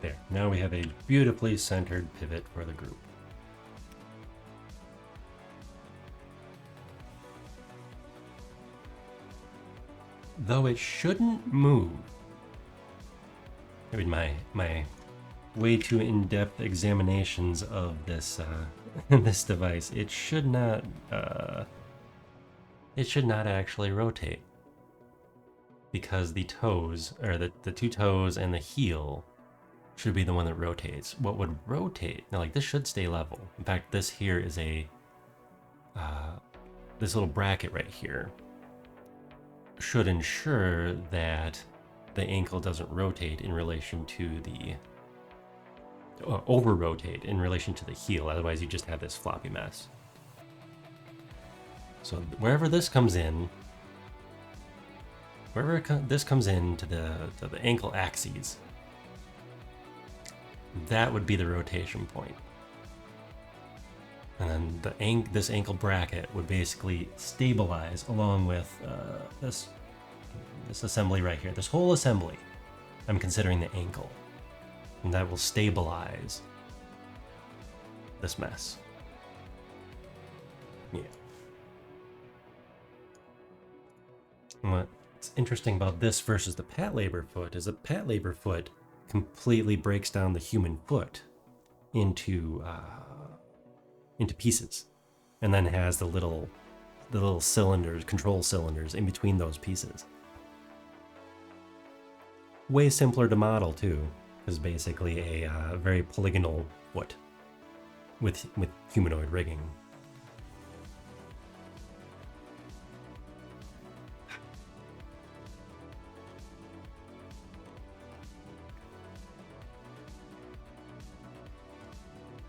Speaker 1: There, now we have a beautifully centered pivot for the group. Though it shouldn't move. I mean, my way too in-depth examinations of this this device, it should not actually rotate, because the toes, or the two toes and the heel, should be the one that rotates. What would rotate? Now, like, this should stay level. In fact, this here is a this little bracket right here should ensure that the ankle doesn't rotate in relation to the over rotate in relation to the heel. Otherwise, you just have this floppy mess. So wherever this comes in, this comes in to the ankle axes, that would be the rotation point. And then this ankle bracket would basically stabilize along with this assembly right here. This whole assembly, I'm considering the ankle. And that will stabilize this mess. Yeah. What's interesting about this versus the Patlabor foot is the Patlabor foot completely breaks down the human foot into pieces, and then has the little cylinders, control cylinders in between those pieces. Way simpler to model too, because basically a very polygonal foot with humanoid rigging.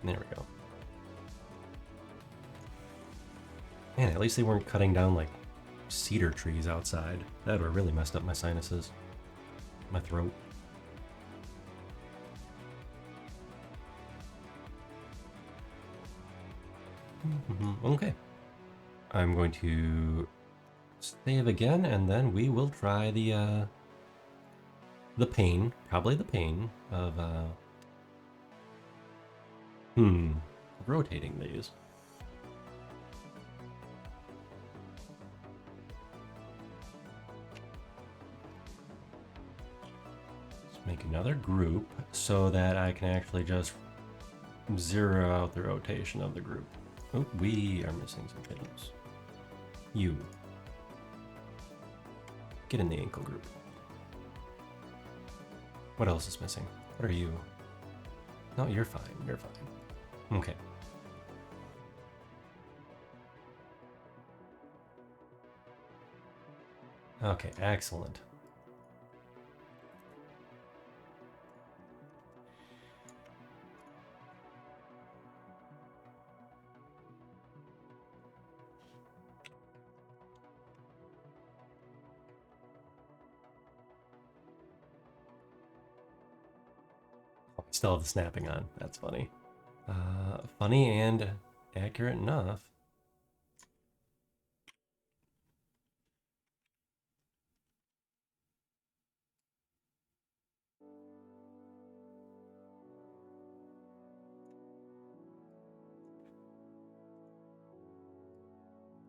Speaker 1: There we go. Man, at least they weren't cutting down like cedar trees outside. That would have really messed up my sinuses. My throat. Okay. I'm going to save again, and then we will try the pain, probably the pain of rotating these. Let's make another group so that I can actually just zero out the rotation of the group. Oh, we are missing some pins. You. Get in the ankle group. What else is missing? What are you? No, you're fine. You're fine. Okay. Okay, excellent. Still have the snapping on. That's funny. Funny and accurate enough.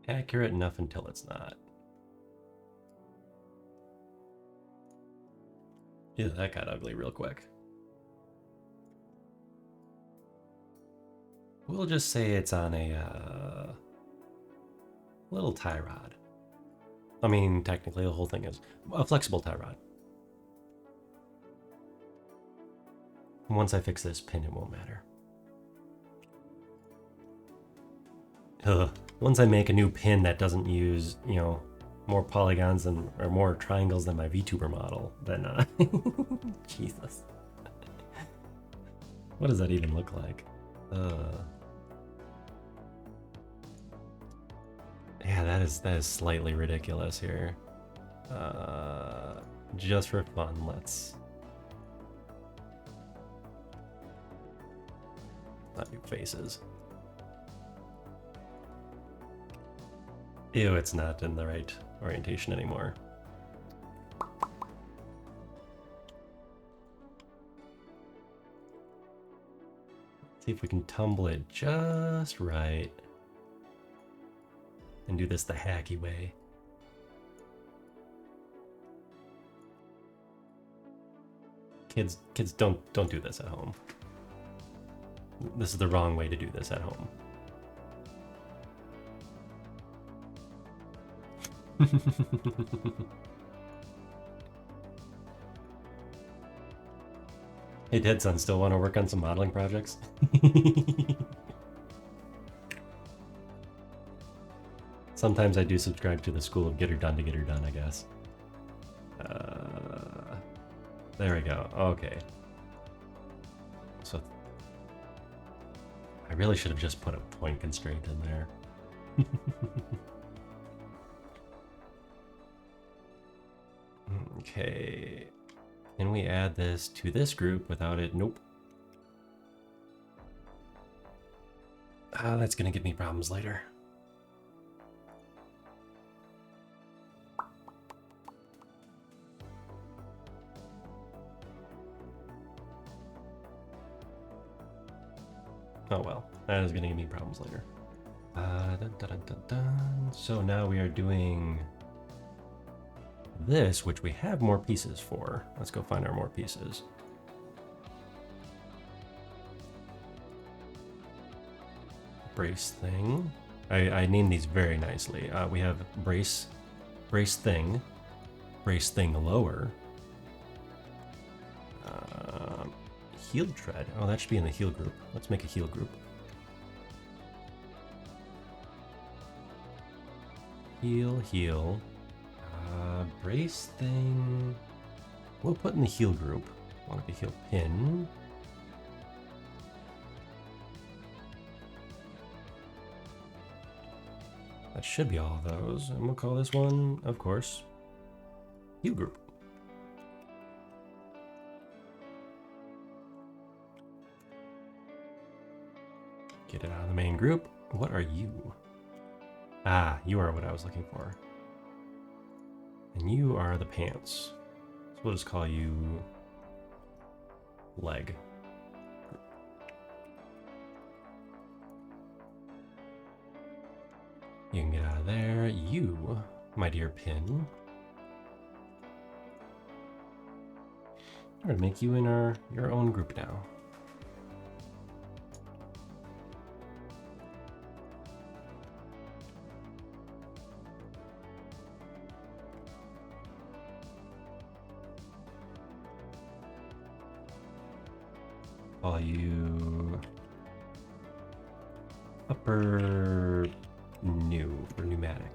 Speaker 1: Accurate enough until it's not. Yeah, that got ugly real quick. We'll just say it's on a little tie rod. I mean, technically the whole thing is a flexible tie rod. Once I fix this pin, it won't matter. Once I make a new pin that doesn't use, you know, more polygons than, or more triangles than my VTuber model, then Jesus. What does that even look like? Yeah, that is slightly ridiculous here. Just for fun, let's not do faces. Ew, it's not in the right orientation anymore. See if we can tumble it just right. And do this the hacky way. Kids don't do this at home. This is the wrong way to do this at home. Hey, Deadson, still want to work on some modeling projects? Sometimes I do subscribe to the school of get her done to get her done, I guess. There we go. Okay. So I really should have just put a point constraint in there. Okay. Can we add this to this group without it? Nope. That's gonna give me problems later. Oh well, that is gonna give me problems later. Dun, dun, dun, dun, dun. So now we are doing this, which we have more pieces for. Let's go find our more pieces. Brace thing. I named these very nicely. We have brace thing lower. Heel tread. Oh, that should be in the heel group. Let's make a heel group. Heel. Brace thing. We'll put in the heel group. Want it to heel pin. That should be all of those. And we'll call this one, of course, heel group. Get it out of the main group. What are you? Ah, you are what I was looking for. And you are the pants. So we'll just call you leg. You can get out of there. You, my dear pin. I'm gonna make you in your own group now. Call you upper new for pneumatic.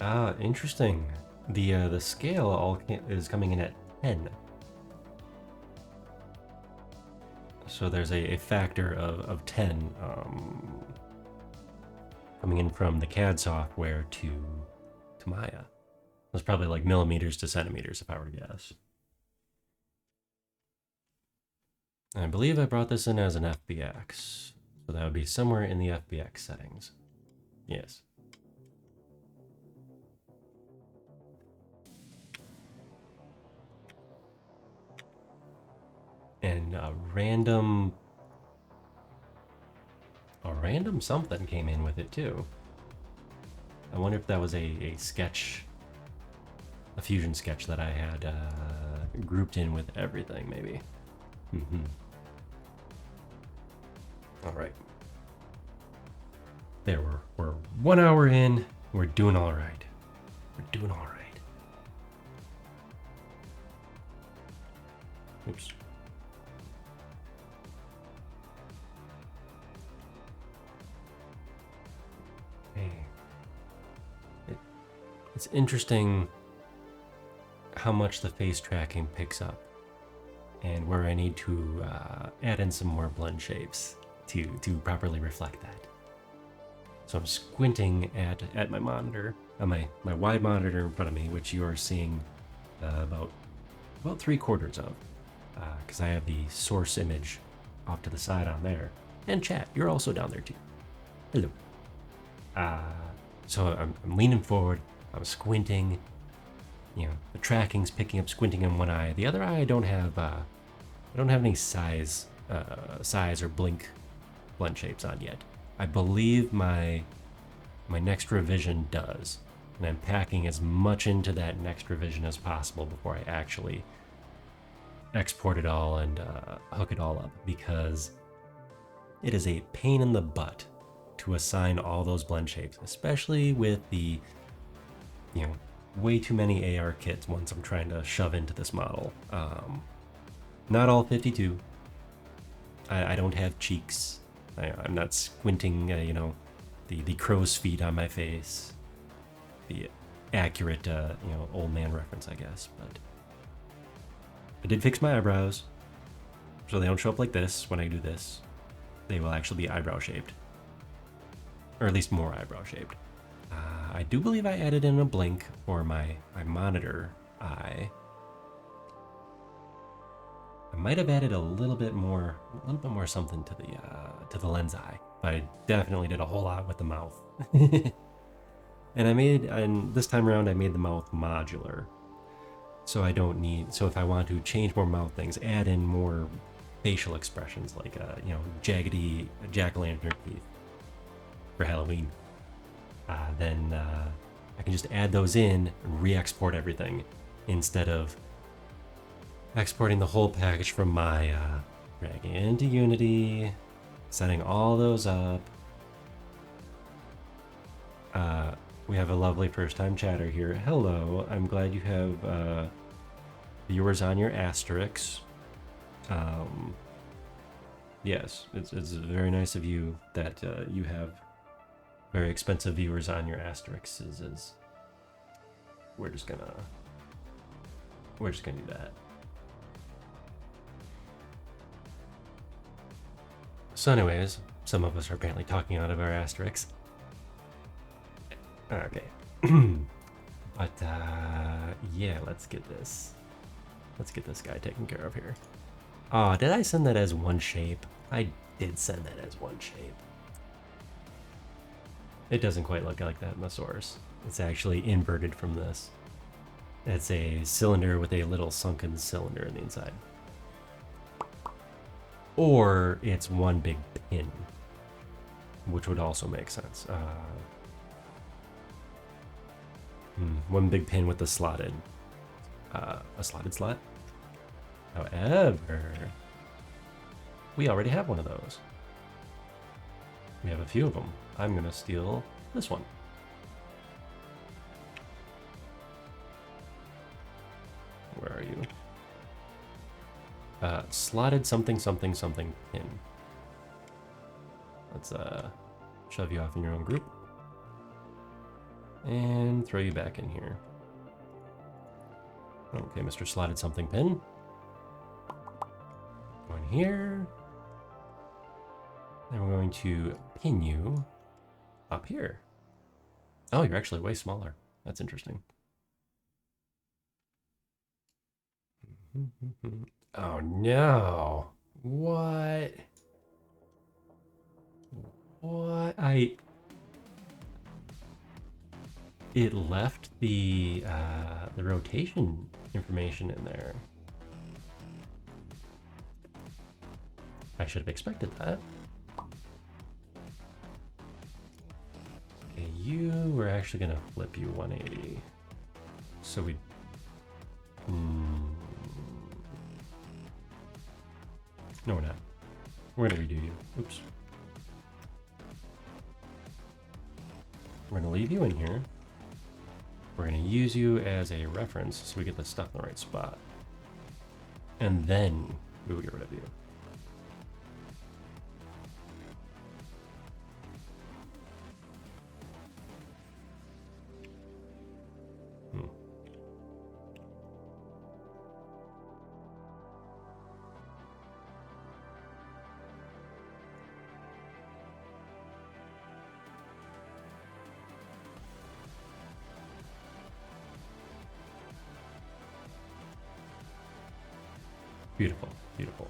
Speaker 1: Ah, interesting. The scale all is coming in at 10. So there's a factor of 10 coming in from the CAD software to Maya. That's probably like millimeters to centimeters if I were to guess. And I believe I brought this in as an FBX. So that would be somewhere in the FBX settings. Yes. And a random something came in with it too. I wonder if that was a sketch, a fusion sketch that I had grouped in with everything, maybe. All right. There, we're 1 hour in. We're doing all right. We're doing all right. Oops. It's interesting how much the face tracking picks up, and where I need to add in some more blend shapes to properly reflect that. So I'm squinting at my monitor, my wide monitor in front of me, which you are seeing about 3/4 of, because I have the source image off to the side on there. And chat, you're also down there too. Hello. So I'm leaning forward, I'm squinting. You know, the tracking's picking up squinting in one eye. The other eye I don't have any size or blink blend shapes on yet. I believe my next revision does, and I'm packing as much into that next revision as possible before I actually export it all and hook it all up, because it is a pain in the butt to assign all those blend shapes, especially with the, way too many AR kits once I'm trying to shove into this model. Not all 52. I don't have cheeks. I'm not squinting, the crow's feet on my face. The accurate, old man reference, I guess. But I did fix my eyebrows, so they don't show up like this when I do this. They will actually be eyebrow shaped, or at least more eyebrow shaped. I do believe I added in a blink for my monitor eye. I might have added a little bit more something to the lens eye, but I definitely did a whole lot with the mouth. And this time around I made the mouth modular, so I don't need. So if I want to change more mouth things, add in more facial expressions like jaggedy jack-o'-lantern teeth for Halloween, then I can just add those in and re-export everything instead of exporting the whole package from Maya, dragging it into Unity, setting all those up. We have a lovely first-time chatter here. Hello, I'm glad you have viewers on your asterisks. Yes, it's very nice of you that you have very expensive viewers on your asterisks. We're just gonna do that. So anyways, some of us are apparently talking out of our asterisks. Okay. But yeah, let's get this guy taken care of here. Oh, did I send that as one shape? I did send that as one shape. It doesn't quite look like that in the source. It's actually inverted from this. It's a cylinder with a little sunken cylinder in the inside. Or it's one big pin, which would also make sense. One big pin with a slotted slot. However, we already have one of those. We have a few of them. I'm gonna steal this one. Where are you? Slotted something pin. Let's shove you off in your own group and throw you back in here. Okay, Mr. Slotted something pin. Go in here. Then we're going to pin you up here. Oh, you're actually way smaller. That's interesting. Oh no. What? It left the rotation information in there. I should have expected that. Okay, we're actually gonna flip you 180. So we no, we're not. We're gonna redo you. Oops. We're gonna leave you in here. We're gonna use you as a reference so we get the stuff in the right spot. And then we will get rid of you. Beautiful, beautiful.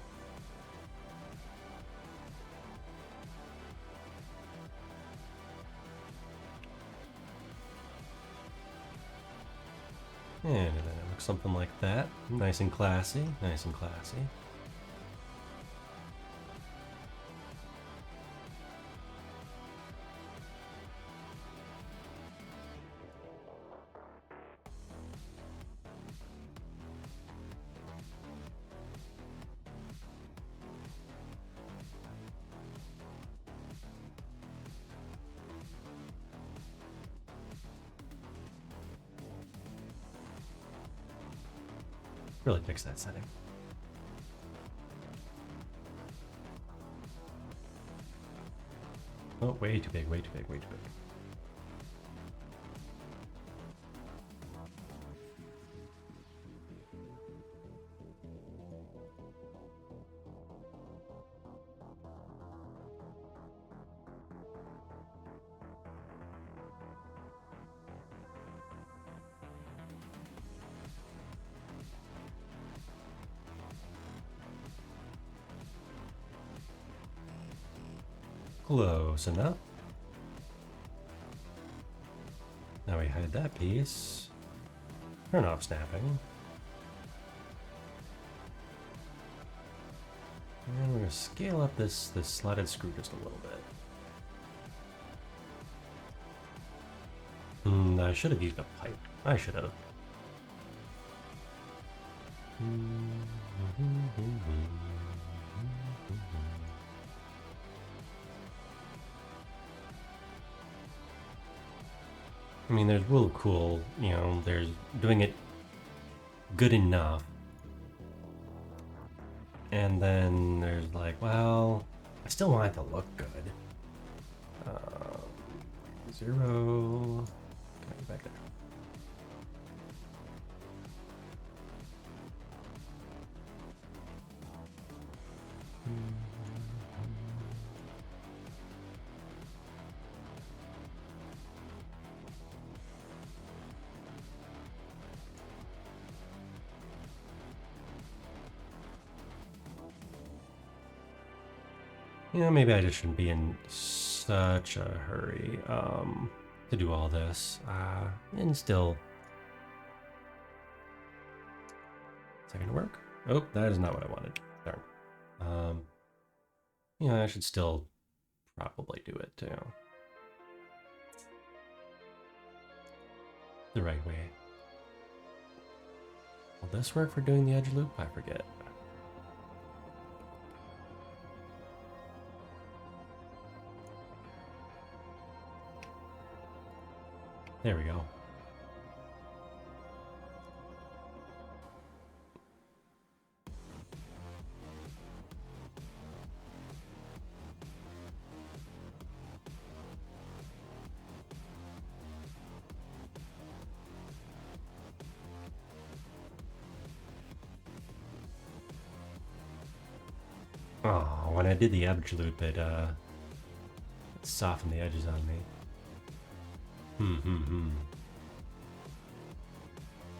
Speaker 1: And then it looks something like that. Nice and classy, nice and classy. Really fix that setting. Oh, way too big, way too big, way too big. Close enough. Now we hide that piece. Turn off snapping. And we're going to scale up this slotted screw just a little bit. I should have used a pipe. I should have. I mean, there's real cool, you know, there's doing it good enough. And then there's like, well, I still want it to look good. 0. Can I get back there? You know, maybe I just shouldn't be in such a hurry to do all this. And still... Is that gonna work? Oh, that is not what I wanted. Darn. Yeah, I should still probably do it too. The right way. Will this work for doing the edge loop? I forget. There we go. Oh, when I did the edge loop, it softened the edges on me.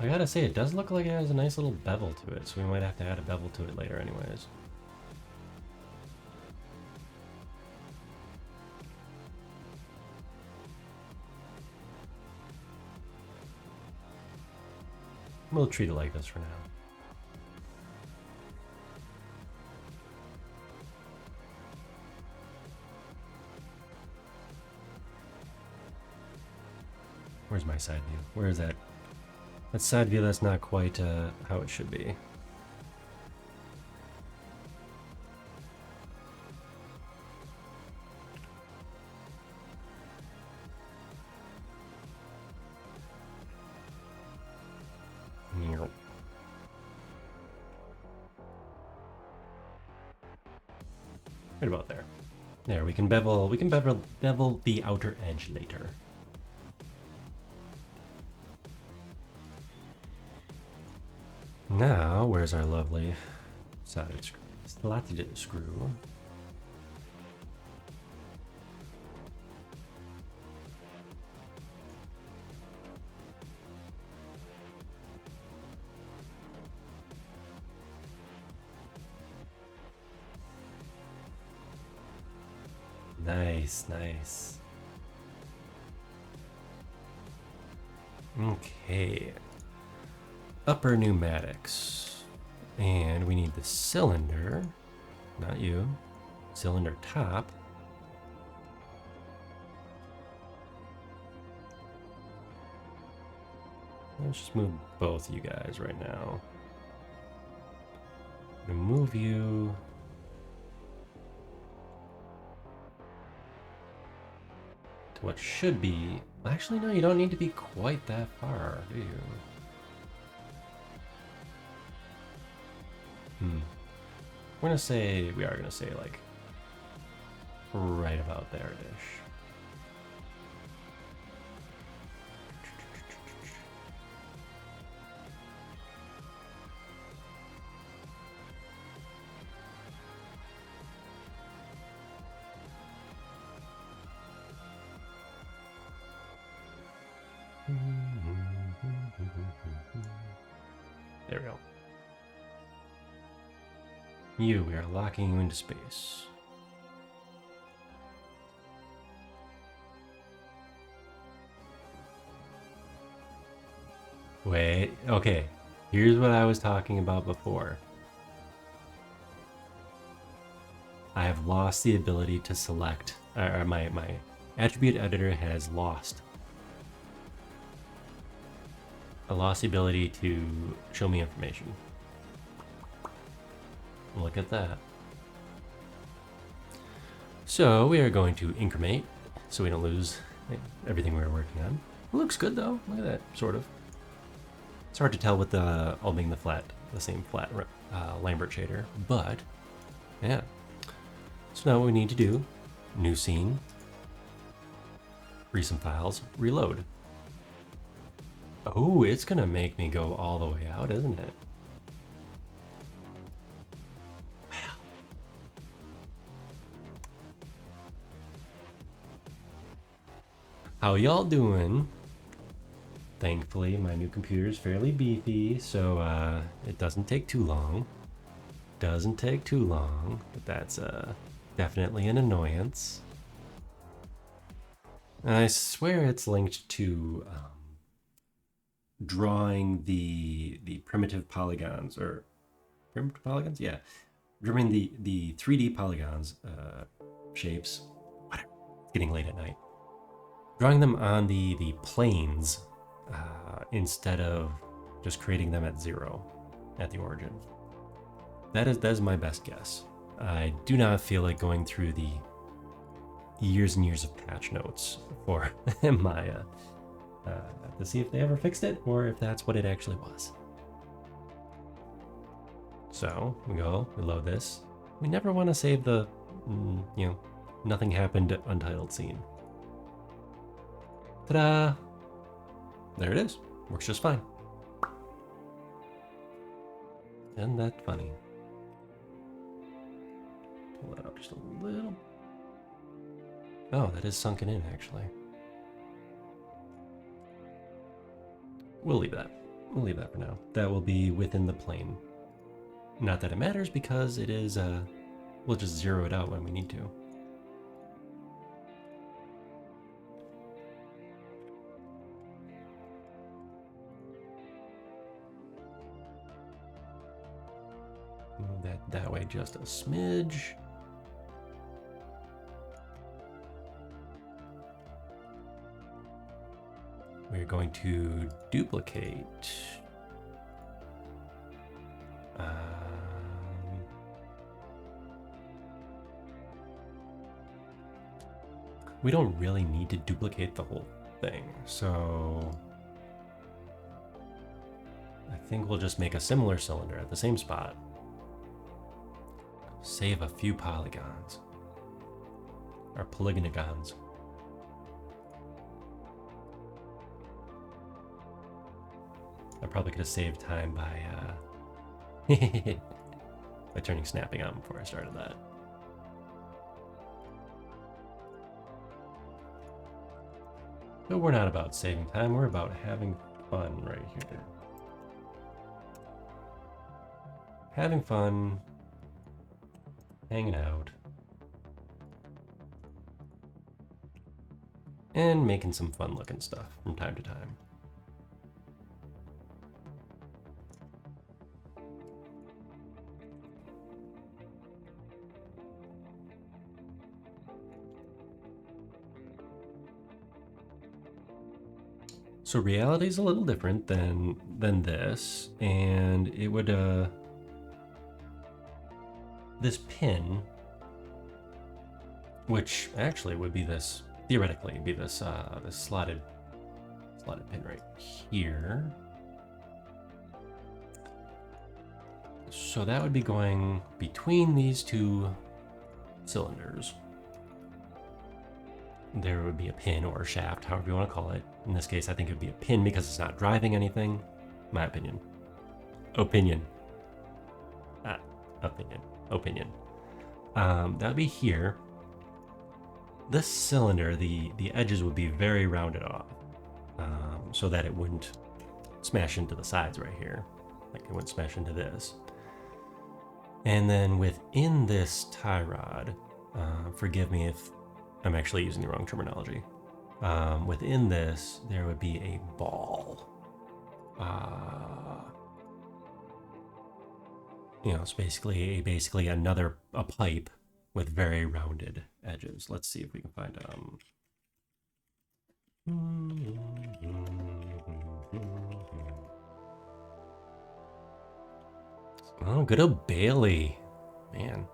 Speaker 1: I gotta say, it does look like it has a nice little bevel to it, so we might have to add a bevel to it later anyways. We'll treat it like this for now. Where's my side view? Where is that? That side view, that's not quite how it should be. Right about there. There, we can bevel the outer edge later. Now, where's our lovely soldered screw? Slotted screw. Nice, nice. Okay. Upper pneumatics. And we need the cylinder. Not you. Cylinder top. Let's just move both you guys right now. I'm gonna move you. To what should be. Actually, no, you don't need to be quite that far, do you? We're gonna say, we are gonna say like right about there-ish. There we go. You, we are locking you into space. Wait, okay. Here's what I was talking about before. I have lost the ability to select, or my attribute editor has lost. I lost the ability to show me information. Look at that. So we are going to increment so we don't lose everything we were working on. It looks good though. Look at that, sort of. It's hard to tell with the all being the same flat Lambert shader, but yeah. So now what we need to do, new scene, recent files, reload. Oh, it's gonna make me go all the way out, isn't it? Wow. How y'all doing? Thankfully, my new computer is fairly beefy, so it doesn't take too long. Doesn't take too long, but that's definitely an annoyance. And I swear it's linked to drawing the primitive polygons, or primitive polygons? Yeah. Drawing the 3D polygons shapes. Whatever. It's getting late at night. Drawing them on the planes instead of just creating them at 0 at the origin. That is my best guess. I do not feel like going through the years and years of patch notes for Maya to see if they ever fixed it or if that's what it actually was. So we load this. We never want to save the, nothing happened untitled scene. Ta-da! There it is. Works just fine. Isn't that funny? Pull it out just a little. Oh, that is sunken in, actually. We'll leave that. We'll leave that for now. That will be within the plane. Not that it matters because it is, we'll just zero it out when we need to. Move that way just a smidge. We're going to duplicate. We don't really need to duplicate the whole thing, so I think we'll just make a similar cylinder at the same spot. Save a few polygons. Or polygonogons. I probably could have saved time by by turning snapping on before I started that. But we're not about saving time, we're about having fun right here. Having fun, hanging out. and making some fun looking stuff from time to time. So reality is a little different than this, and it would this pin, which actually would be this theoretically be this this slotted pin right here. So that would be going between these two cylinders. There would be a pin or a shaft, however you want to call it. In this case, I think it would be a pin because it's not driving anything. My opinion. Opinion. Opinion. That would be here. This cylinder, the edges would be very rounded off, so that it wouldn't smash into the sides right here. Like it wouldn't smash into this. And then within this tie rod, forgive me if I'm actually using the wrong terminology. Within this, there would be a ball. It's basically another pipe with very rounded edges. Let's see if we can find Oh, good old Bailey. Man,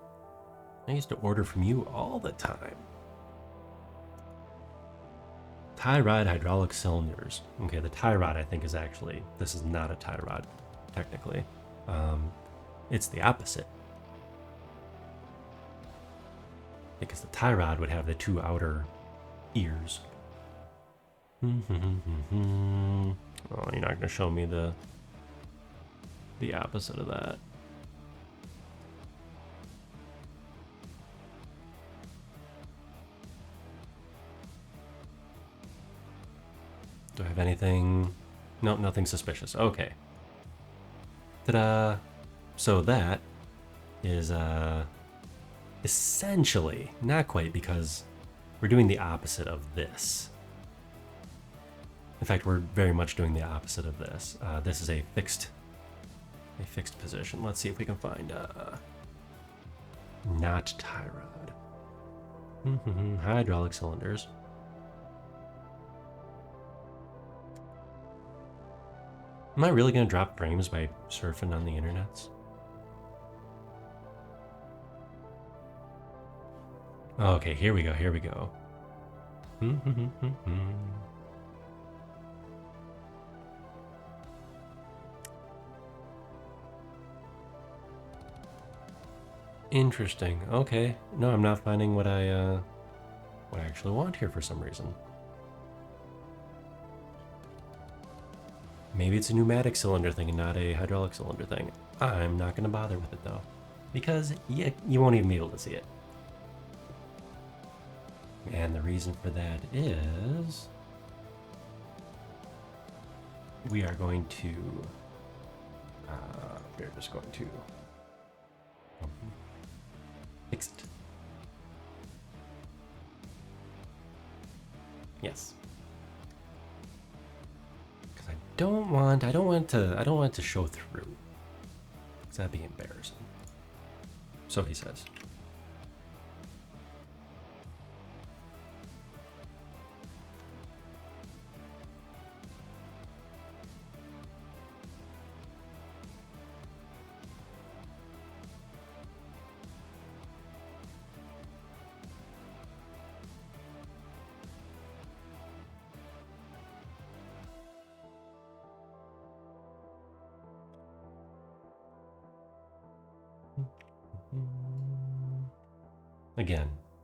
Speaker 1: I used to order from you all the time. Tie rod hydraulic cylinders. Okay, the tie rod I think is actually, this is not a tie rod, technically. It's the opposite. Because the tie rod would have the two outer ears. Oh, you're not going to show me the opposite of that. Do I have anything? No, nothing suspicious. Okay. Ta-da! So that is essentially, not quite, because we're doing the opposite of this. In fact, we're very much doing the opposite of this. This is a fixed position. Let's see if we can find not tie rod. Hydraulic cylinders. Am I really going to drop frames by surfing on the internets? Okay, here we go. Interesting. Okay. No, I'm not finding what I actually want here for some reason. Maybe it's a pneumatic cylinder thing and not a hydraulic cylinder thing. I'm not going to bother with it though, because you won't even be able to see it. And the reason for that is we're just going to fix it. Yes. Because I don't want it to show through. Because that'd be embarrassing. So he says.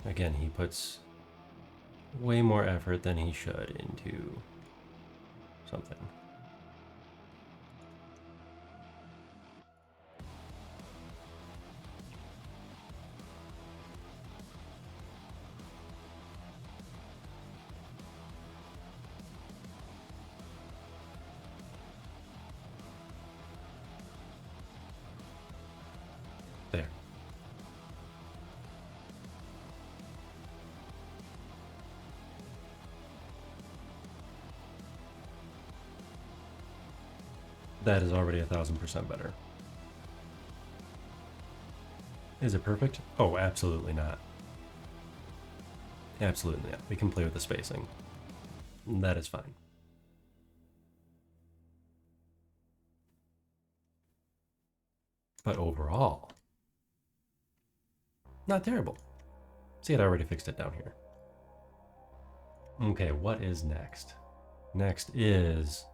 Speaker 1: Again, he puts way more effort than he should into something. There. That is already 1000% better. Is it perfect? Oh, absolutely not. Absolutely not. We can play with the spacing. That is fine. But overall, not terrible. See, I'd already fixed it down here. Okay, what is next? Next is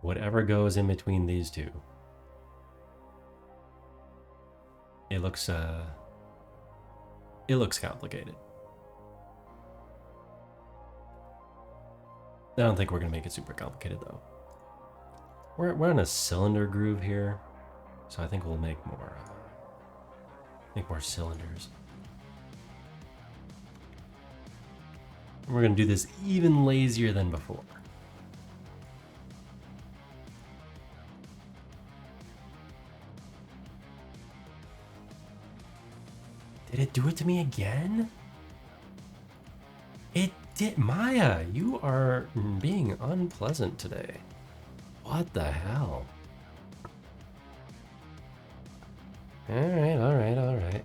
Speaker 1: whatever goes in between these two. It looks complicated. I don't think we're gonna make it super complicated though. We're in a cylinder groove here, so I think we'll make more cylinders. And we're gonna do this even lazier than before. Did it do it to me again? It did. Maya, you are being unpleasant today. What the hell? Alright, alright, alright.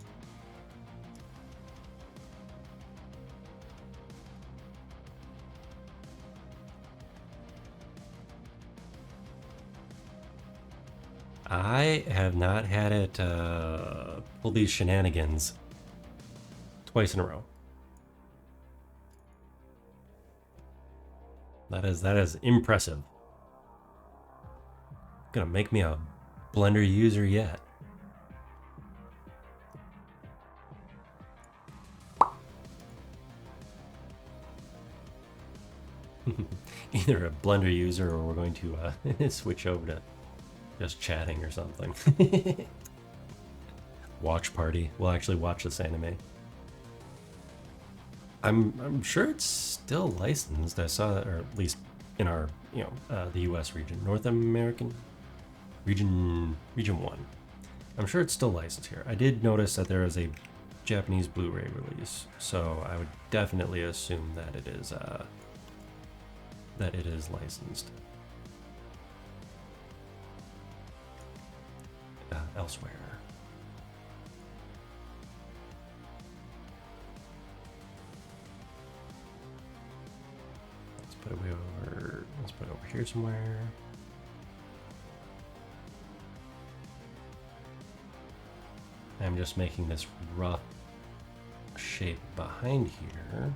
Speaker 1: I have not had it pull these shenanigans twice in a row. That is impressive. Gonna make me a Blender user yet. Either a Blender user or we're going to switch over to just chatting or something. Watch party. We'll actually watch this anime. I'm sure it's still licensed. I saw that, or at least in our, the U.S. region, North American region 1. I'm sure it's still licensed here. I did notice that there is a Japanese Blu-ray release, so I would definitely assume that it is licensed. Elsewhere. Let's put it over. Let's put it over here somewhere. I'm just making this rough shape behind here.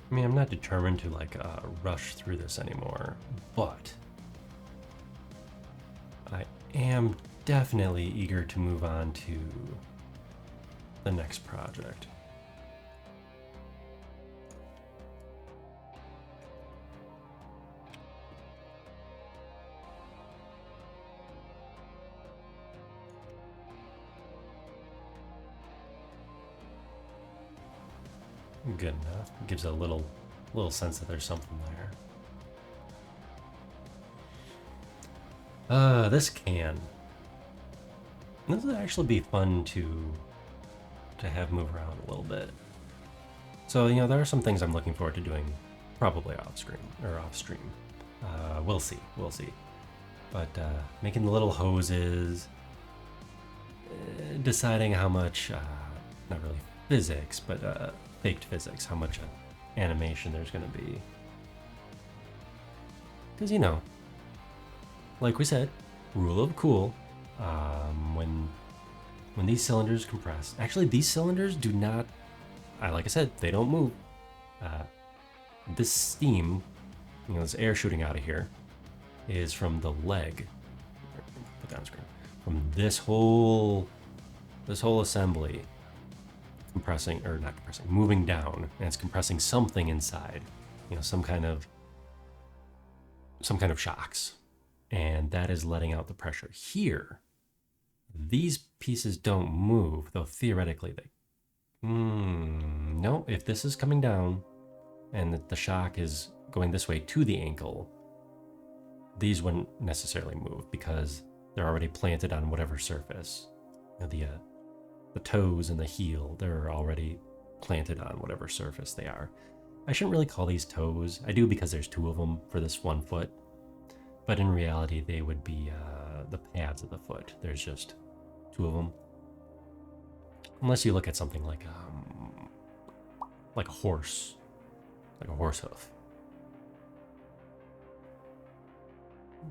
Speaker 1: I mean, I'm not determined to rush through this anymore, but I am definitely eager to move on to the next project. Good enough. It gives a little sense that there's something there. This can. This would actually be fun to have move around a little bit. So, there are some things I'm looking forward to doing, probably off stream. We'll see. But making the little hoses, deciding how much, not really physics, but faked physics, how much animation there's going to be. Because, like we said, rule of cool, when these cylinders compress, actually these cylinders do not, like I said, they don't move. This steam, this air shooting out of here, is from the leg, put that on screen, from this whole assembly compressing, or not compressing, moving down, and it's compressing something inside, you know, some kind of shocks, and that is letting out the pressure. Here, these pieces don't move, though theoretically they. No, if this is coming down and the shock is going this way to the ankle, these wouldn't necessarily move because they're already planted on whatever surface. You know, the toes and the heel, they're already planted on whatever surface they are. I shouldn't really call these toes. I do because there's two of them for this one foot, but in reality they would be the pads of the foot. There's just two of them. Unless you look at something like a horse hoof.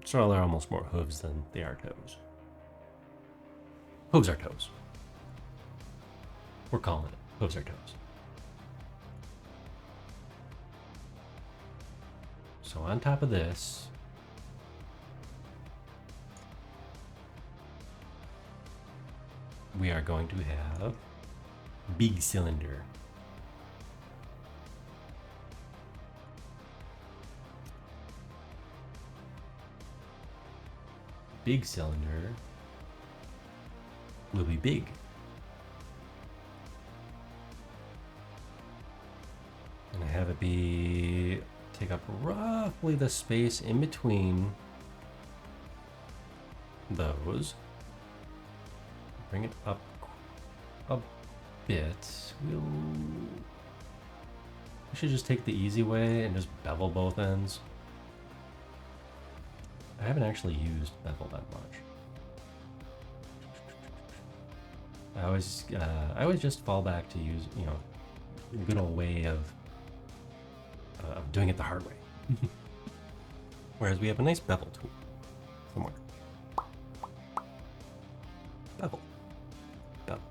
Speaker 1: So they're almost more hooves than they are toes. Hooves are toes. We're calling it hooves are toes. So on top of this, we are going to have big cylinder. Big cylinder will be big. And I have it take up roughly the space in between those. Bring it up a bit. We should just take the easy way and just bevel both ends. I haven't actually used bevel that much. I always just fall back to use, you know, a good old way of doing it the hard way. Whereas we have a nice bevel tool somewhere. Bevel. Bevel.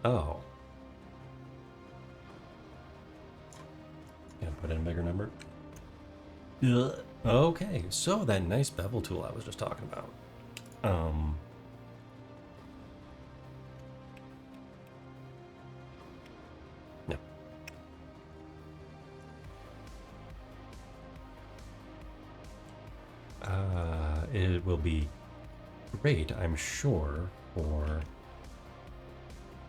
Speaker 1: Oh. Gonna put in a bigger number. Ugh. Okay, so that nice bevel tool I was just talking about. No. It will be great, I'm sure, for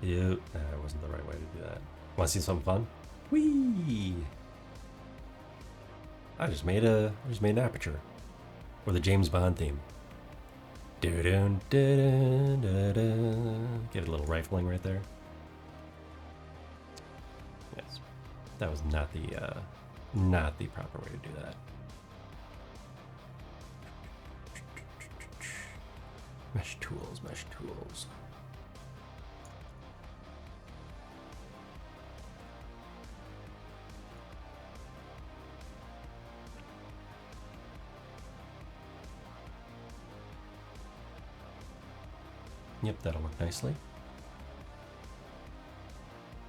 Speaker 1: you. That wasn't the right way to do that. Want to see something fun? Whee! I just made an aperture for the James Bond theme. Dun, dun, dun, dun. Give it a little rifling right there. Yes, that was not the proper way to do that. Mesh tools, mesh tools. Yep, that'll work nicely.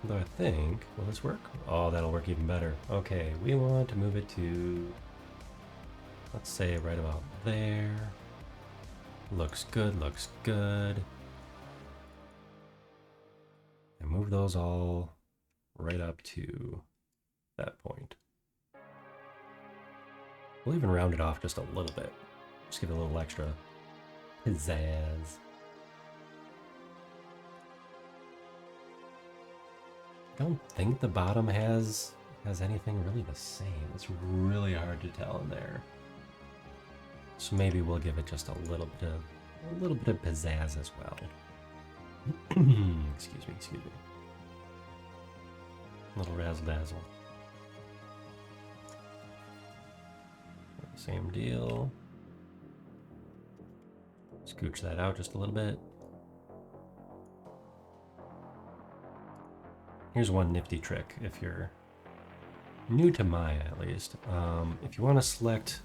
Speaker 1: Though I think, will this work? Oh, that'll work even better. Okay, we want to move it to, let's say right about there. Looks good, looks good. And move those all right up to that point. We'll even round it off just a little bit. Just give it a little extra pizzazz. I don't think the bottom has anything really the same. It's really hard to tell in there. So maybe we'll give it just a little bit of pizzazz as well. Excuse me. Little razzle dazzle. Same deal. Scooch that out just a little bit. Here's one nifty trick if you're new to Maya, at least. If you want to select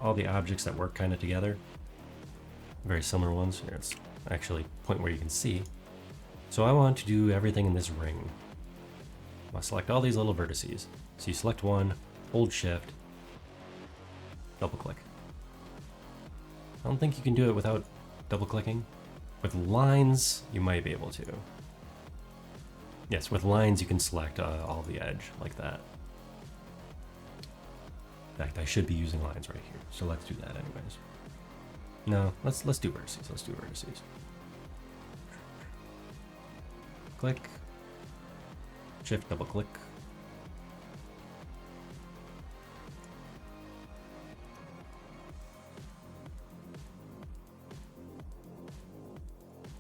Speaker 1: all the objects that work kind of together, very similar ones. Here, it's actually a point where you can see. So I want to do everything in this ring. I'll select all these little vertices. So you select one, hold shift, double click. I don't think you can do it without double clicking. With lines, you might be able to. Yes, with lines you can select all the edge like that. In fact, I should be using lines right here, so let's do that anyways. No, let's do vertices. Let's do vertices. Click. Shift, double click.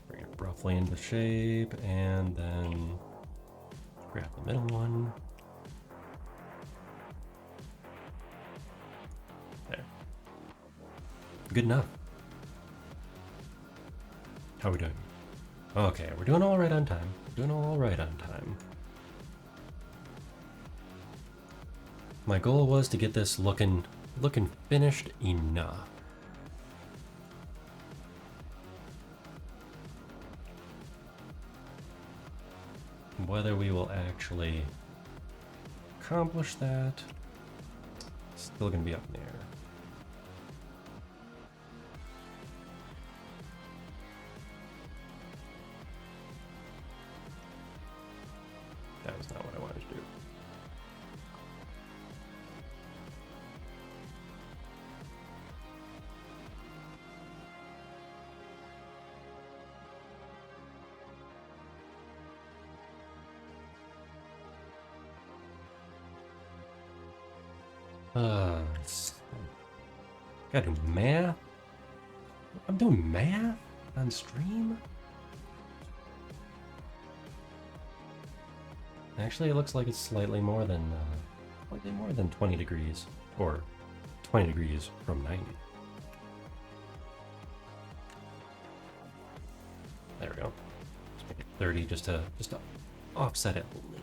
Speaker 1: Bring it roughly into shape, and then grab the middle one. There. Good enough. How are we doing? Okay, we're doing all right on time. Doing all right on time. My goal was to get this looking finished enough. Whether we will actually accomplish that, still gonna be up in the air. That was not what I wanted to do. Gotta do math? I'm doing math on stream? Actually, it looks like it's slightly more than 20 degrees, or 20 degrees from 90. There we go. Let's make it 30 just to offset it a little bit.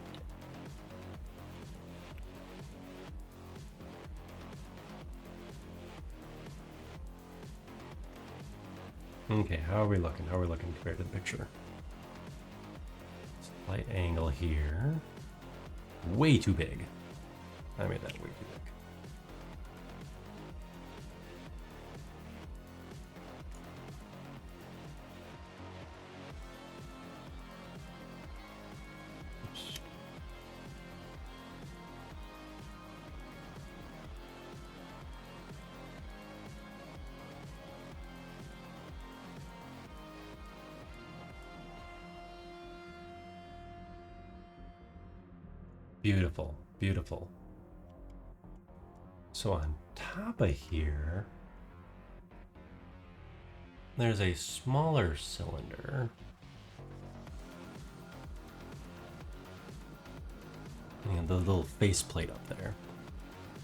Speaker 1: Okay, how are we looking? How are we looking compared to the picture? Slight angle here. Way too big. I made that way too big. Oops. Beautiful, beautiful. So on top of here, there's a smaller cylinder. And the little faceplate up there.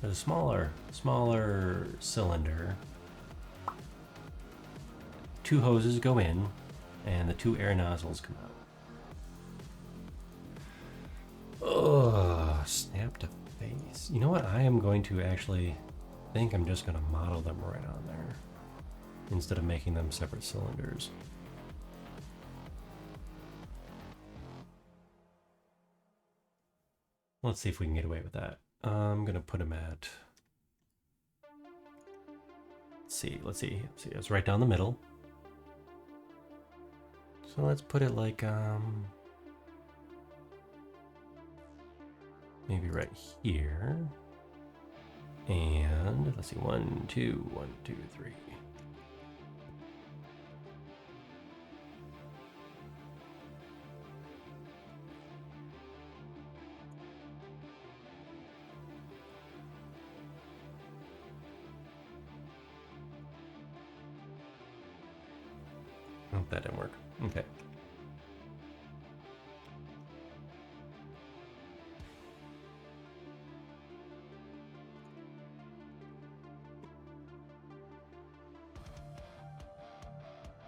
Speaker 1: There's a smaller cylinder. Two hoses go in, and the two air nozzles come out. Ugh, snap to face. You know what? I am going to actually think I'm just going to model them right on there instead of making them separate cylinders. Let's see if we can get away with that. I'm going to put them at... Let's see. It's right down the middle. So let's put it like, maybe right here. And let's see, 1, 2, 1, 2, 3. Oh, that didn't work. Okay.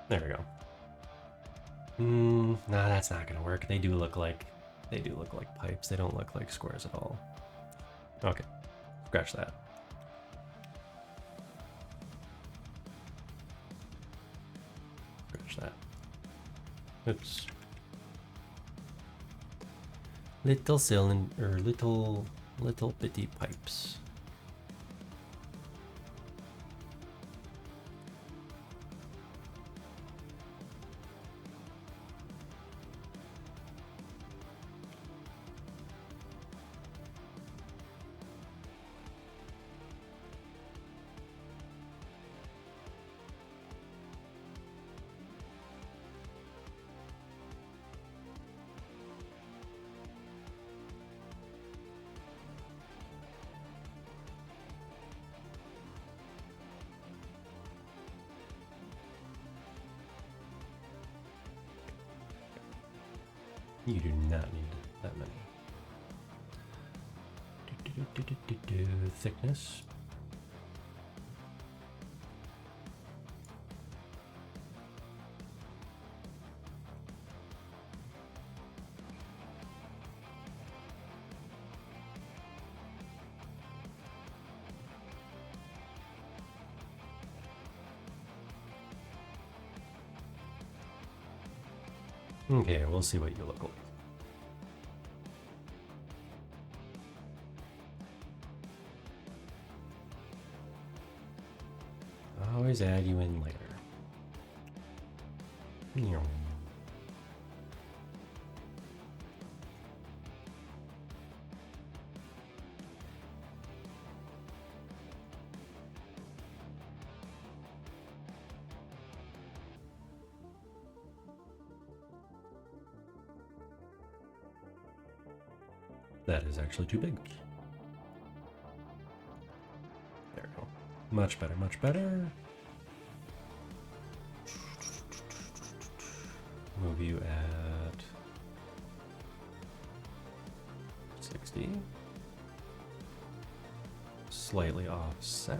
Speaker 1: There we go. Nah, that's not gonna work. They do look like pipes. They don't look like squares at all. Okay, scratch that. Scratch that. Oops. Little cylinder, little bitty pipes. You do not need that many. Thickness. Okay, we'll see what you look like. Always add you in later. That is actually too big. There we go. Much better, much better. Move you at 60. Slightly offset.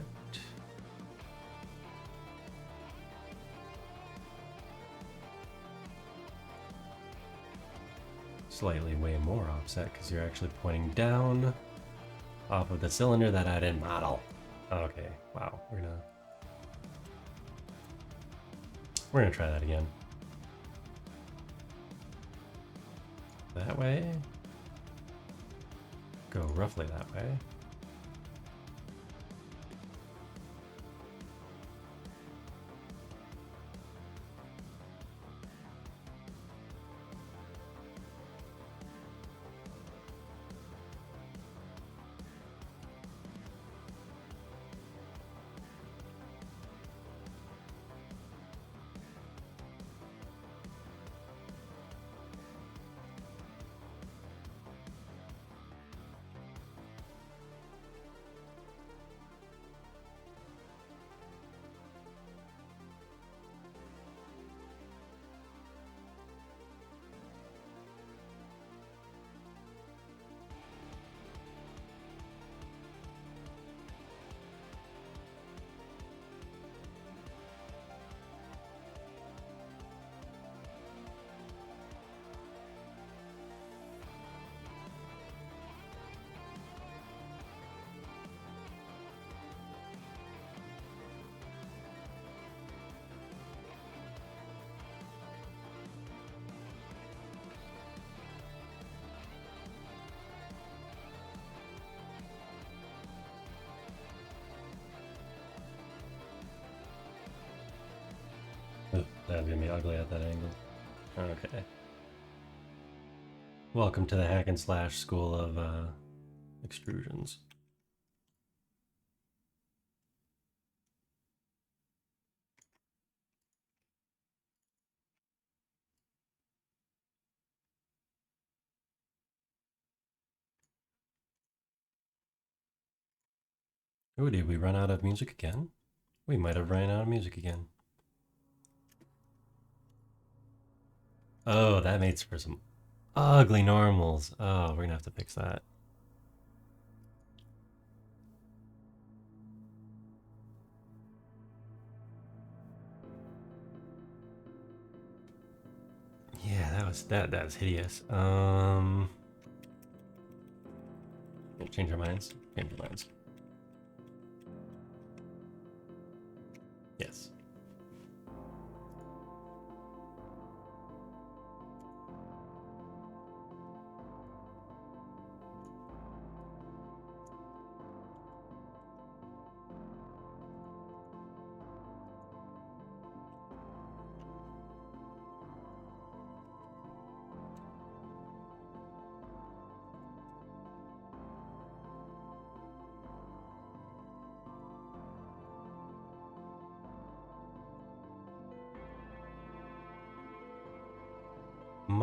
Speaker 1: Slightly way more offset because you're actually pointing down off of the cylinder that I didn't model. Okay, wow, we're gonna try that again. That way. Go roughly that way. Oh, that's gonna be ugly at that angle. Okay. Welcome to the hack and slash school of extrusions. Oh, did we run out of music again? We might have ran out of music again. Oh, that makes for some ugly normals. Oh, we're gonna have to fix that. Yeah, that was hideous. Change our minds. Change our minds. Yes.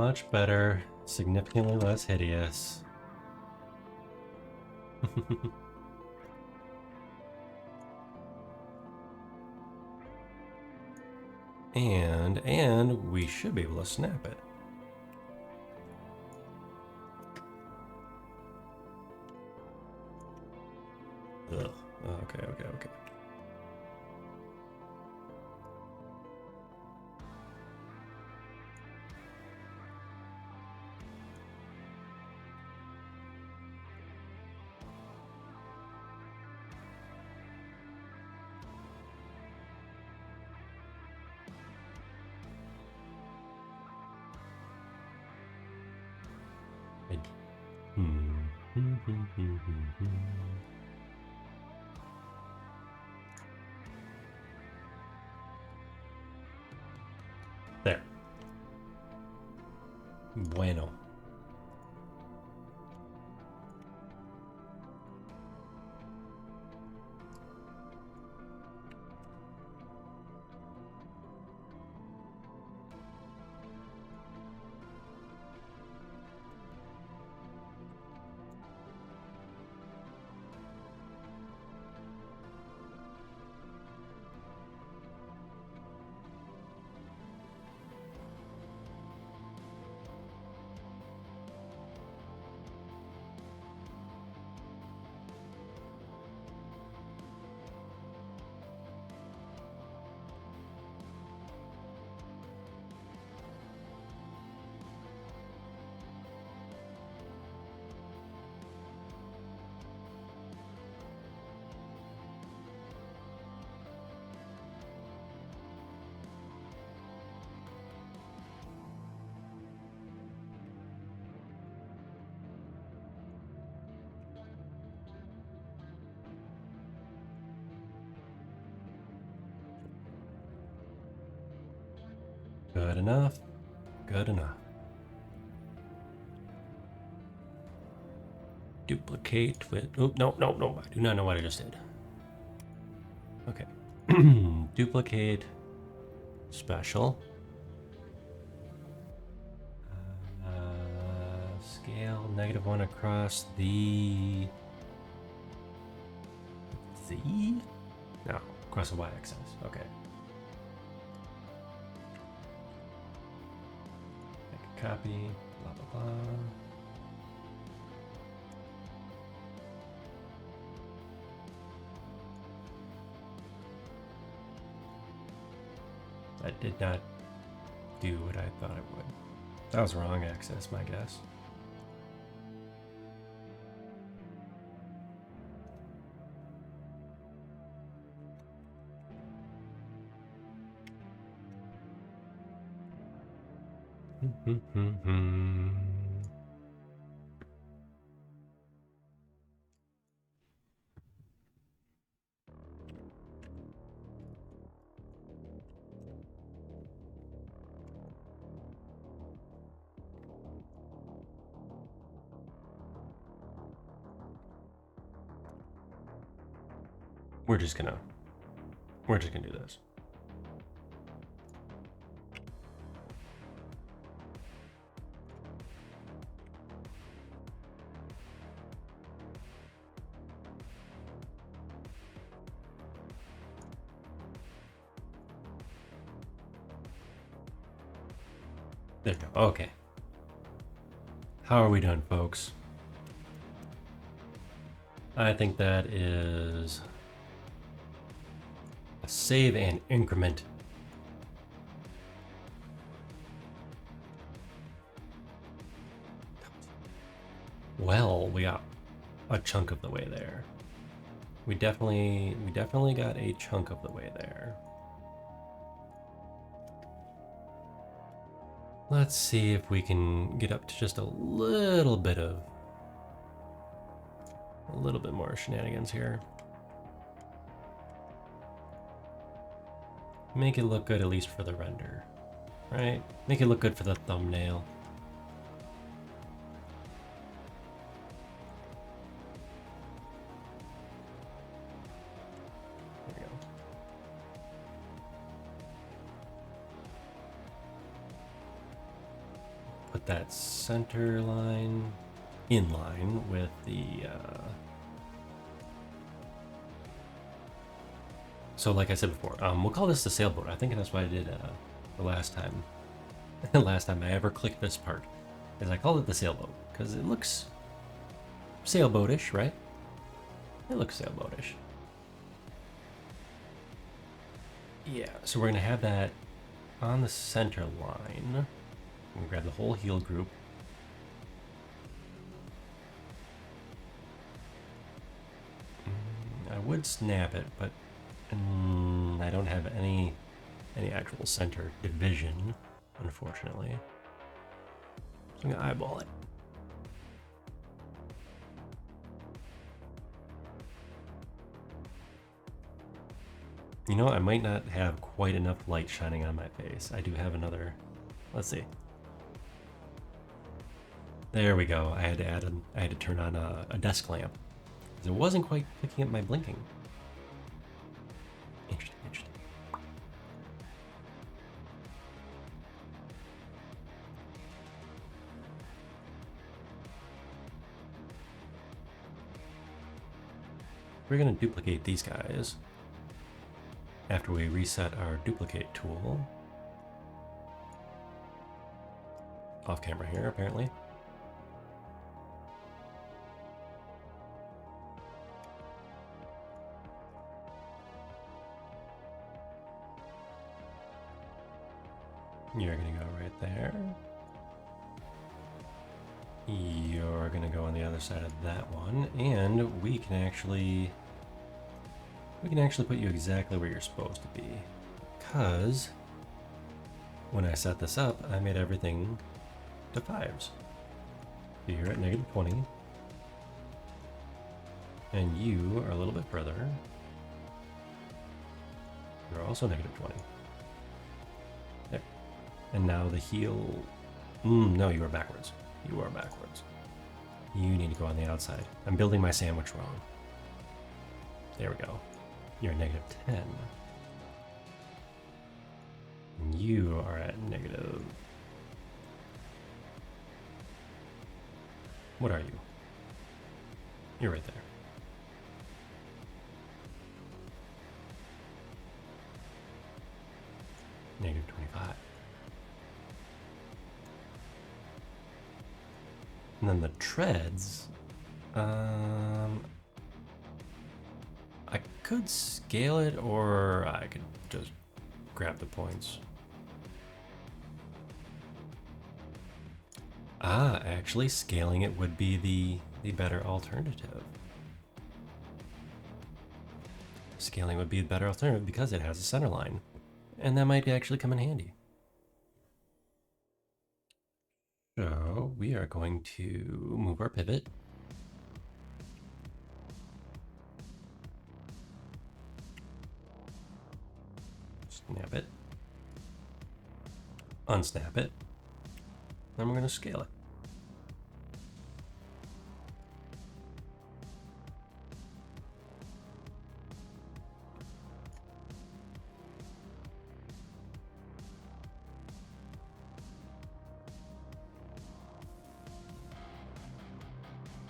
Speaker 1: much better. Significantly less hideous. and we should be able to snap it. Ugh. Okay. There. Bueno. Good enough. Good enough. Duplicate with... Oh, no. I do not know what I just did. Okay. Duplicate. Special. Scale -1 across the... Z? No, across the y-axis. Okay. Make a copy. Blah, blah, blah. That did not do what I thought it would. That was wrong axis, my guess. We're just gonna do this. There we go. Okay. How are we done, folks? I think that is a save and increment. Well, we got a chunk of the way there. We definitely got a chunk of the way there. Let's see if we can get up to just a little bit more shenanigans here. Make it look good, at least for the render, right? Make it look good for the thumbnail. There we go. put that center line in line with the... So like I said before, we'll call this the sailboat. I think that's what I did the last time. The last time I ever clicked this part, is I called it the sailboat, because it looks sailboatish, right? It looks sailboatish. Yeah, so we're gonna have that on the center line. I'm gonna grab the whole heel group. I would snap it, but I don't have any actual center division, unfortunately. So I'm gonna eyeball it. You know, I might not have quite enough light shining on my face. I do have another, let's see. There we go. I had to turn on a desk lamp, because it wasn't quite picking up my blinking. Interesting, interesting. We're gonna duplicate these guys after we reset our duplicate tool. Off camera here, apparently. You're gonna go right there. You're gonna go on the other side of that one, and we can actually put you exactly where you're supposed to be, because when I set this up, I made everything to 5s. So you're at -20, and you are a little bit further. You're also -20. There. And now the heel... no, you are backwards. You are backwards. You need to go on the outside. I'm building my sandwich wrong. There we go. You're at -10. And you are at negative... What are you? You're right there. -25. And then the treads, I could scale it, or I could just grab the points. Actually scaling it would be the better alternative. Scaling would be the better alternative because it has a center line. And that might actually come in handy. So we are going to move our pivot. Snap it. Unsnap it. Then we're going to scale it.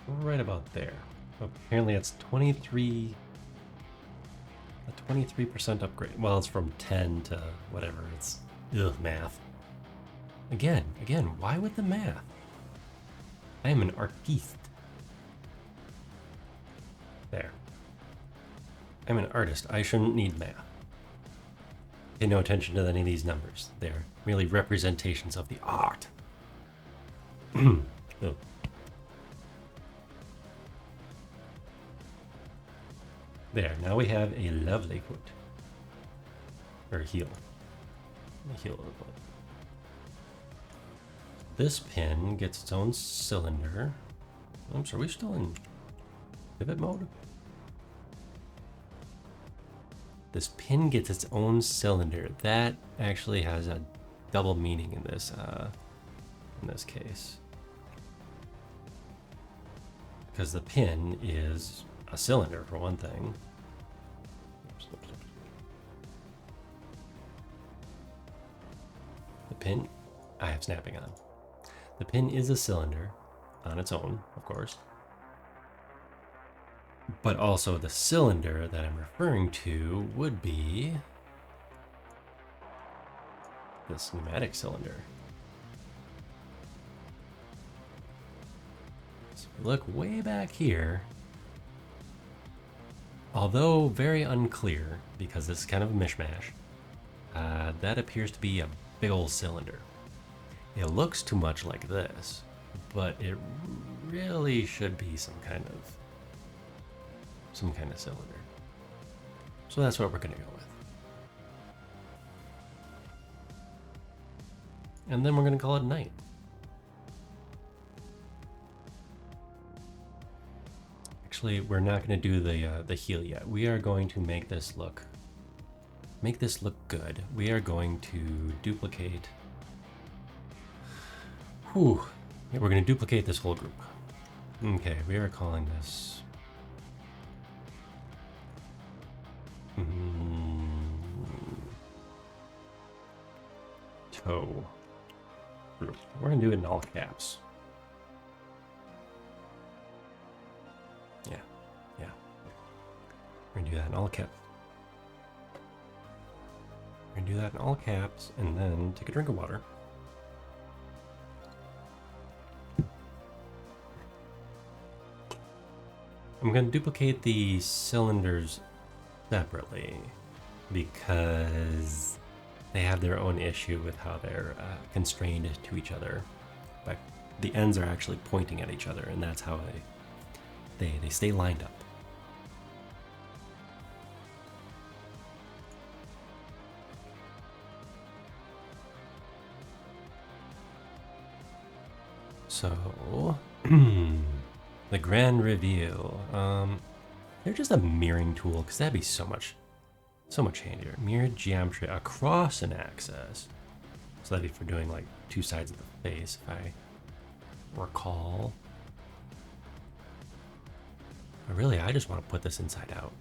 Speaker 1: Right about there. Apparently it's 23... a 23% upgrade. Well, it's from 10 to whatever. It's... ugh, math. Again, why with the math? I am an artiste. There. I'm an artist. I shouldn't need math. Pay no attention to any of these numbers. They're merely representations of the art. Oh. There, now we have a lovely foot. Or heel. The heel of the foot. This pin gets its own cylinder. Oops, are we still in pivot mode? This pin gets its own cylinder. That actually has a double meaning in this case. Because the pin is a cylinder, for one thing. The pin, I have snapping on. The pin is a cylinder on its own, of course. But also the cylinder that I'm referring to would be this pneumatic cylinder. So if you look way back here, although very unclear because this is kind of a mishmash, that appears to be a big old cylinder. It looks too much like this, but it really should be some kind of cylinder. So that's what we're gonna go with. And then we're gonna call it night. Actually, we're not gonna do the heel yet. We are going to make this look good. We are going to duplicate. Whew. Yeah, we're going to duplicate this whole group. Okay, we are calling this. Toe group. We're going to do it in all caps. Yeah. We're going to do that in all caps. We're going to do that in all caps and then take a drink of water. I'm going to duplicate the cylinders separately because they have their own issue with how they're constrained to each other. But the ends are actually pointing at each other, and that's how they stay lined up. So, the grand reveal. They're just a mirroring tool because that'd be so much handier. Mirrored geometry across an axis. So that'd be for doing like two sides of the face, if I recall. But really, I just want to put this inside out.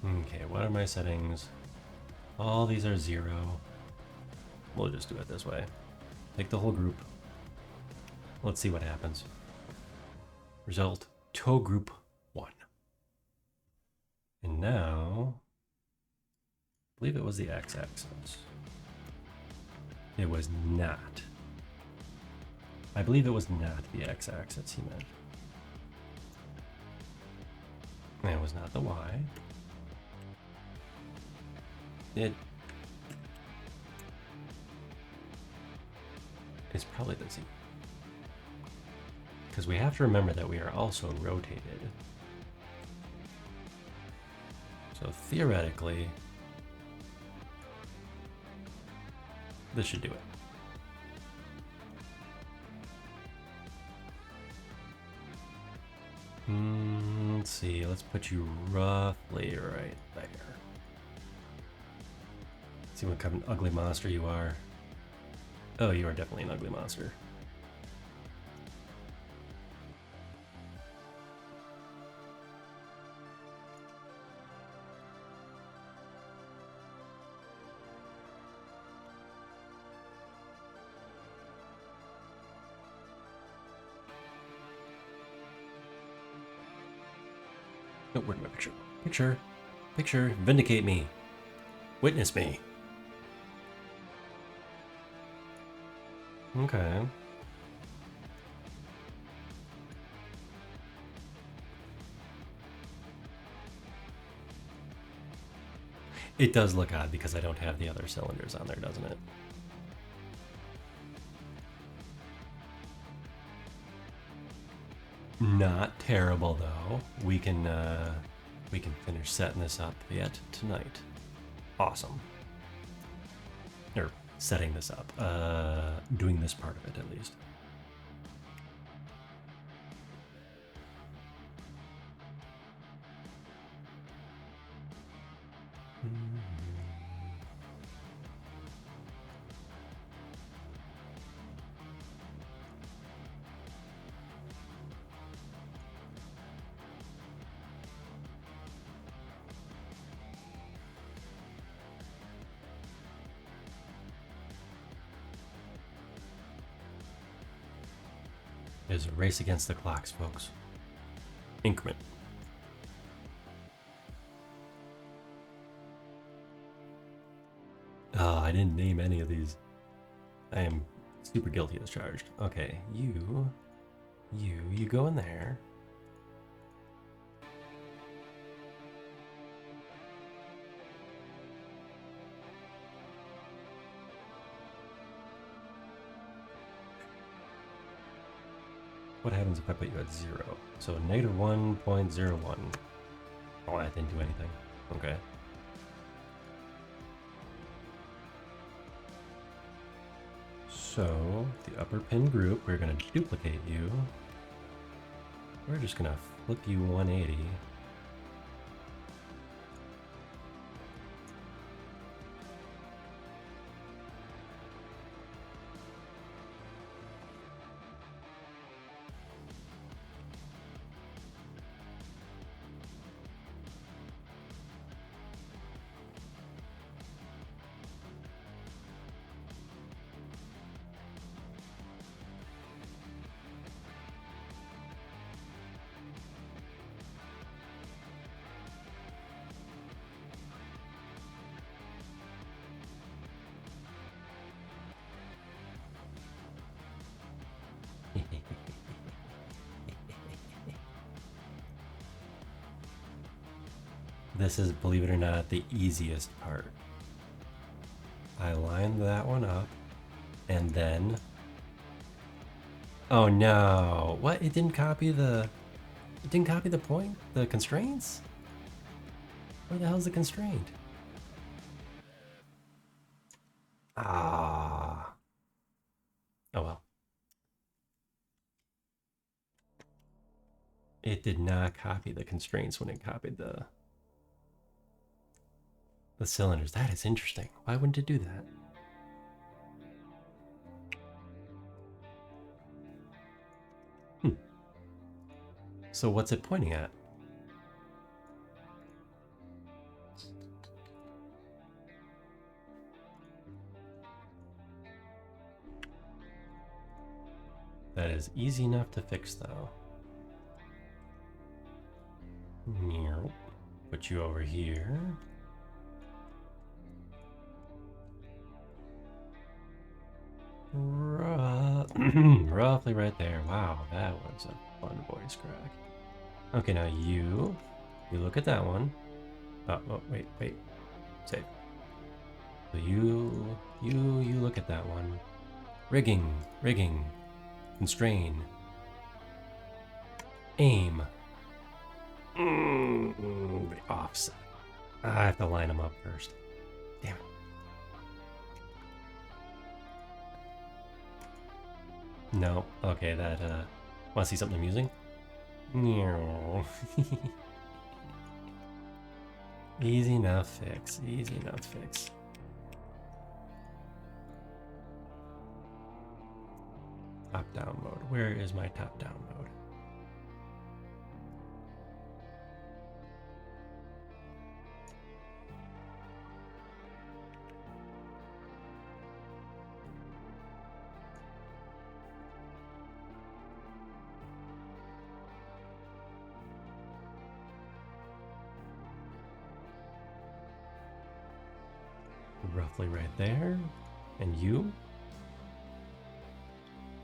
Speaker 1: Okay, what are my settings? All these are 0. We'll just do it this way. Take the whole group. Let's see what happens. Result, toe group 1. And now, I believe it was the x-axis. It was not. I believe it was not the x-axis he meant. And it was not the y. It's probably the z. Because we have to remember that we are also rotated. So theoretically, this should do it. Let's see, let's put you roughly right there. See what kind of ugly monster you are. Oh, you are definitely an ugly monster. Oh, where's my picture? Picture, vindicate me. Witness me. Okay. It does look odd because I don't have the other cylinders on there, doesn't it? Not terrible though. We can finish setting this up yet tonight. Awesome. Or setting this up. Doing this part of it at least. Is a race against the clocks, folks. Increment. Oh, I didn't name any of these. I am super guilty as charged. Okay, you go in there. What happens if I put you at 0? So negative 1.01. Oh, that didn't do anything. Okay. So, the upper pin group, we're going to duplicate you. We're just going to flip you 180. This is, believe it or not, the easiest part. I lined that one up, and then... Oh no! What? It didn't copy the... It didn't copy the point? The constraints? Where the hell's the constraint? Ah. Oh well. It did not copy the constraints when it copied the cylinders. That is interesting. Why wouldn't it do that? So what's it pointing at? That is easy enough to fix, though. Put you over here. Roughly right there. Wow, that was a fun voice crack. Okay, now you look at that one. Oh, wait. Save. So you look at that one. Rigging, constrain, aim. The offset. I have to line them up first. Damn it. No. Okay, that, want to see something amusing? Easy enough fix. Top-down mode. Where is my top-down mode? Roughly right there. And you?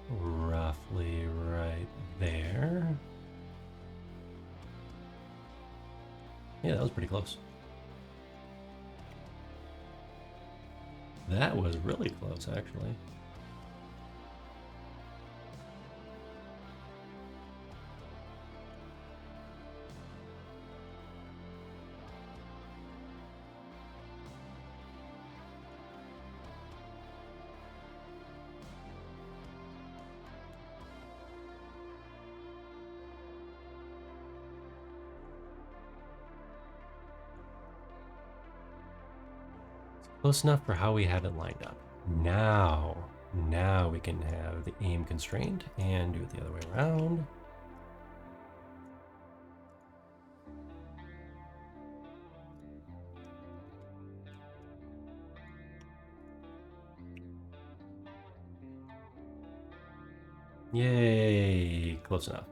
Speaker 1: Roughly right there. Yeah, that was pretty close. That was really close, actually. Close enough for how we have it lined up. Now we can have the aim constrained and do it the other way around. Yay! Close enough.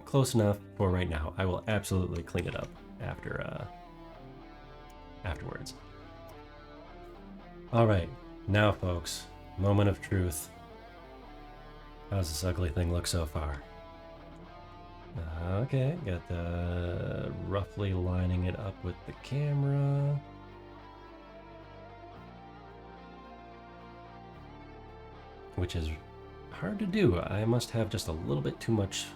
Speaker 1: Close enough for right now. I will absolutely clean it up afterwards. All right, now folks, moment of truth. How's this ugly thing look so far? Okay, got the roughly lining it up with the camera. Which is hard to do. I must have just a little bit too much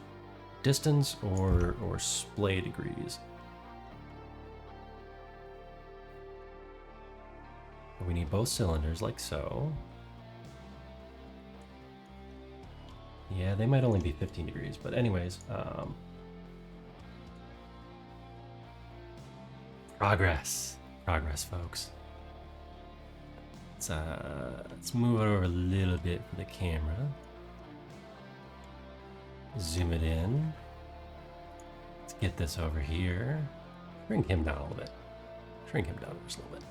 Speaker 1: distance or splay degrees. We need both cylinders like so. Yeah, they might only be 15 degrees, but anyways, progress, folks. Let's move it over a little bit for the camera. Zoom it in. Let's get this over here. Shrink him down a little bit. Shrink him down just a little bit.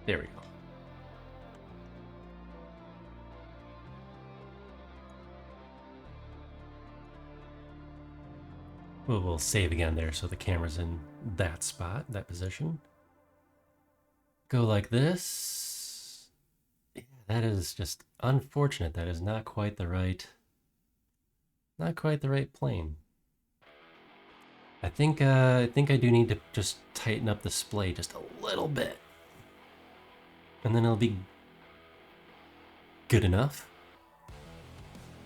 Speaker 1: There we go. We'll save again there so the camera's in that spot, that position. Go like this. Yeah, that is just unfortunate. That is not quite the right plane. I think I do need to just tighten up the splay just a little bit. And then it'll be good enough.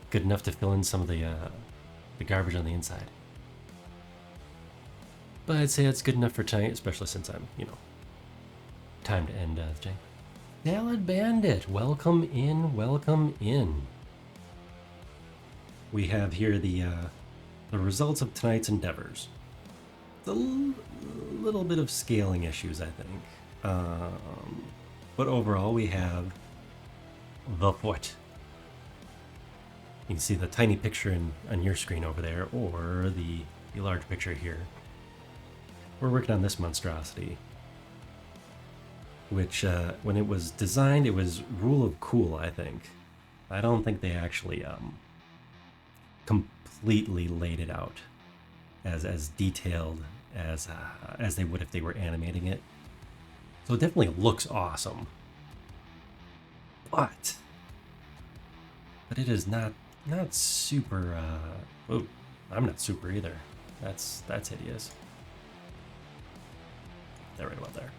Speaker 1: Good enough to fill in some of the garbage on the inside. But I'd say it's good enough for tonight, especially since I'm, time to end the thing. Salad Bandit, welcome in, welcome in. We have here the results of tonight's endeavors. A little bit of scaling issues, I think. But overall, we have the foot. You can see the tiny picture on your screen over there, or the large picture here. We're working on this monstrosity, which when it was designed, it was rule of cool, I think. I don't think they actually completely laid it out as detailed as they would if they were animating it. So it definitely looks awesome, but it is not super. Oh, I'm not super either. That's hideous. They're right about there.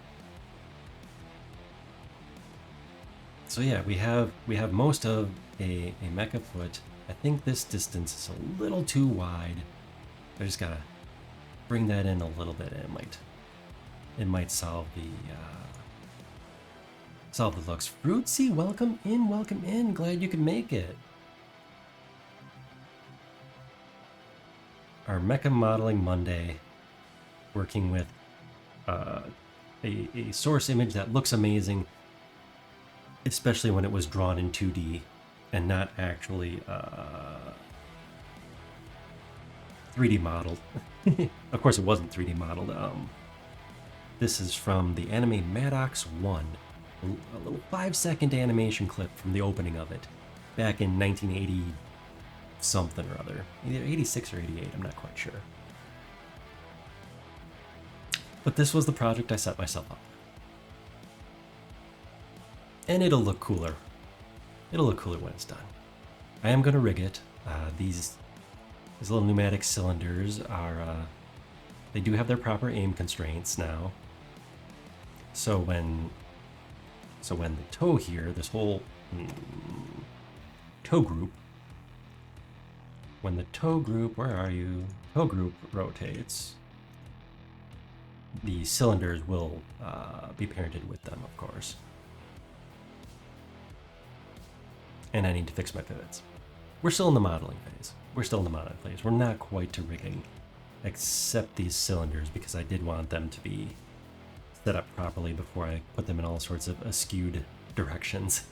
Speaker 1: So yeah, we have most of a mecha foot. I think this distance is a little too wide. I just gotta bring that in a little bit. It might solve the looks. Fruitsy, welcome in. Glad you could make it. Our Mecha Modeling Monday, working with a source image that looks amazing, especially when it was drawn in 2D and not actually 3D modeled. Of course, it wasn't 3D modeled. This is from the anime MADOX 1, a little 5-second animation clip from the opening of it, back in 1980 something or other, either 86 or 88. I'm not quite sure. But this was the project I set myself up. And it'll look cooler. It'll look cooler when it's done. I am going to rig it. These little pneumatic cylinders are, they do have their proper aim constraints now. So when the toe here, this whole toe group, when the toe group, where are you? Toe group rotates, the cylinders will be parented with them, of course. And I need to fix my pivots. We're still in the modeling phase. We're not quite to rigging, except these cylinders, because I did want them to be set up properly before I put them in all sorts of askewed directions.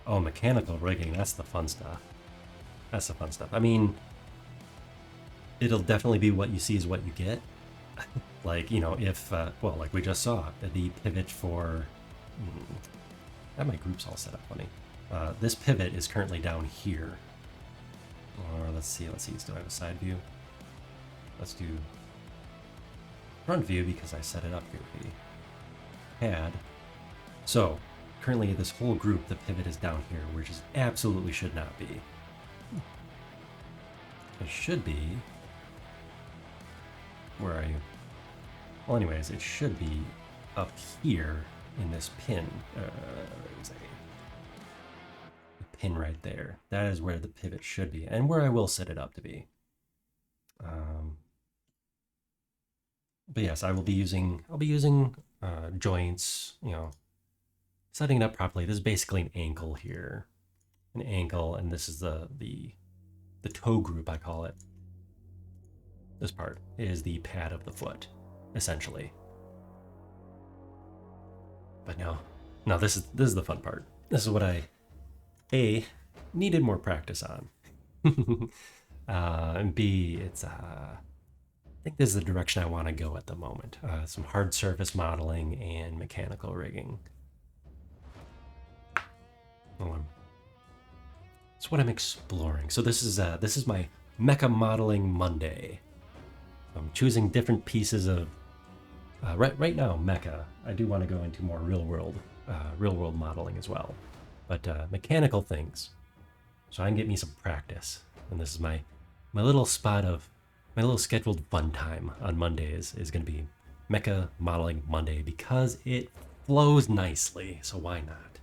Speaker 1: Oh, mechanical rigging, that's the fun stuff. That's the fun stuff. I mean, it'll definitely be what you see is what you get. Like, you know, if, well, like we just saw, the pivot for, that my group's all set up funny. This pivot is currently down here. Or let's see, do I have a side view? Let's do front view because I set it up goofy. Pad. So, currently this whole group, the pivot is down here, which is absolutely should not be. It should be, where are you? Well, anyways, it should be up here in this pin. There's a pin right there. That is where the pivot should be, and where I will set it up to be. But yes, I'll be using joints, you know, setting it up properly. This is basically an ankle here, an ankle, and this is the toe group, I call it. This part is the pad of the foot, essentially. But no, this is the fun part. This is what I needed more practice on, and B, it's I think this is the direction I want to go at the moment. Some hard surface modeling and mechanical rigging. That's what I'm exploring. So this is my Mecha modeling Monday. I'm choosing different pieces of right now Mecha. I do want to go into more real world modeling as well, but mechanical things, so I can get me some practice. And this is my little spot of my little scheduled fun time on Mondays is going to be Mecha modeling Monday because it flows nicely. So why not?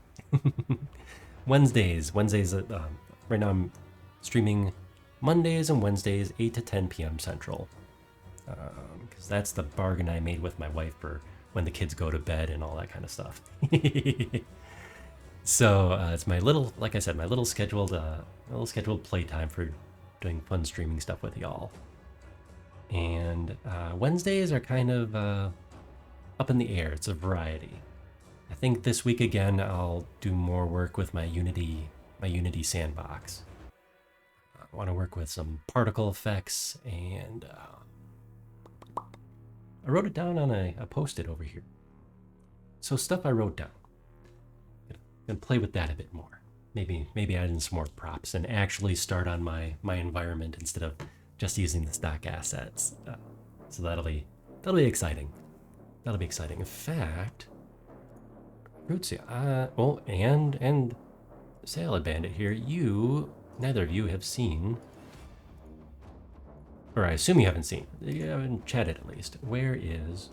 Speaker 1: Wednesdays. Right now I'm streaming Mondays and Wednesdays, 8 to 10 p.m. Central. Because that's the bargain I made with my wife for when the kids go to bed and all that kind of stuff. So it's my little, like I said, my little scheduled playtime for doing fun streaming stuff with y'all. And Wednesdays are kind of up in the air. It's a variety. I think this week again I'll do more work with my Unity sandbox. I want to work with some particle effects, and I wrote it down on a post-it over here. So stuff I wrote down. Gonna play with that a bit more. Maybe add in some more props and actually start on my environment instead of just using the stock assets. So that'll be exciting. That'll be exciting. In fact, Rootsy, and Salad Bandit here, neither of you have seen, or I assume you haven't seen, you haven't chatted at least. Where is,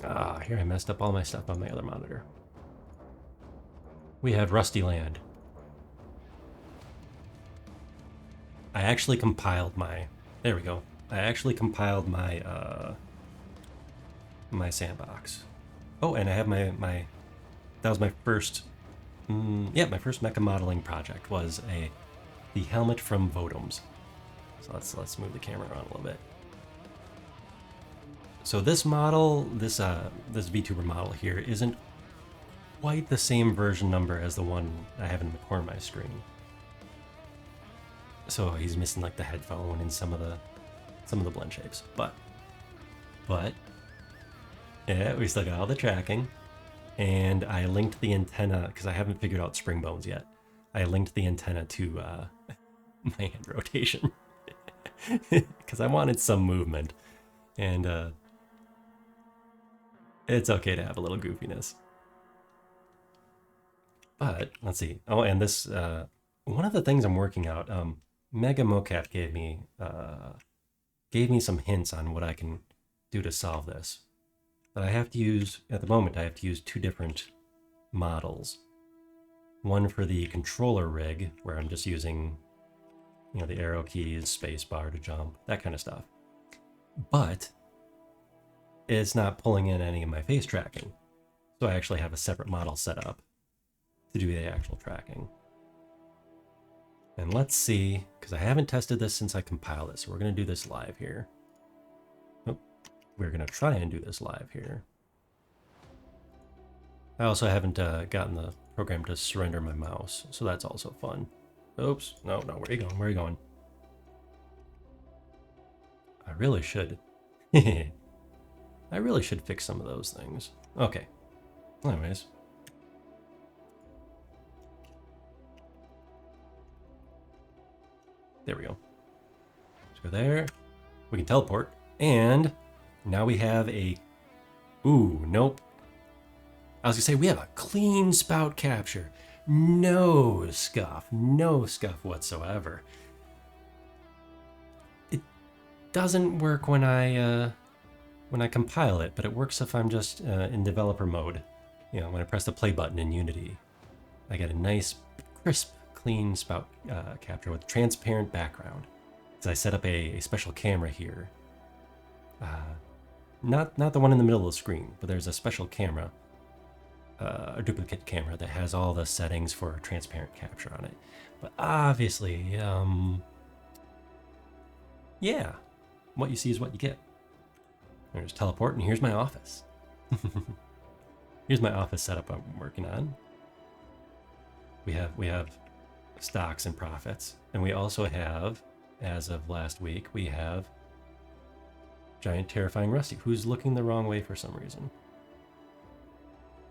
Speaker 1: here I messed up all my stuff on my other monitor. We have Rusty Land. I actually compiled my, there we go. I actually compiled my, my sandbox. Oh, and I have my that was my first, my first mecha modeling project was the helmet from Votoms. So let's move the camera around a little bit. So this model, this VTuber model here isn't quite the same version number as the one I have in the corner of my screen. So he's missing like the headphone and some of the blend shapes, but yeah, we still got all the tracking. And I linked the antenna because I haven't figured out spring bones yet. I linked the antenna to my hand rotation because I wanted some movement, and it's okay to have a little goofiness. But let's see. Oh, and this one of the things I'm working out. Mega Mocap gave me some hints on what I can do to solve this. But I have to use, at the moment, I have to use two different models. One for the controller rig, where I'm just using, the arrow keys, space bar to jump, that kind of stuff. But it's not pulling in any of my face tracking. So I actually have a separate model set up to do the actual tracking. And let's see, because I haven't tested this since I compiled it, so we're going to do this live here. We're going to try and do this live here. I also haven't gotten the program to surrender my mouse, so that's also fun. Oops. No, no, where are you going? Where are you going? I really should. I really should fix some of those things. Okay. Anyways. There we go. Let's go there. We can teleport. And now we have a... Ooh, nope. I was gonna say, we have a clean spout capture. No scuff. No scuff whatsoever. It doesn't work when I compile it, but it works if I'm just in developer mode. You know, when I press the play button in Unity, I get a nice, crisp, clean spout capture with transparent background. So I set up a special camera here. Not the one in the middle of the screen, but there's a special camera, a duplicate camera that has all the settings for transparent capture on it. But obviously, yeah, what you see is what you get. There's teleport, and here's my office. Here's my office setup I'm working on. We have stocks and profits, and we also have, as of last week, we have Giant Terrifying Rusty, who's looking the wrong way for some reason.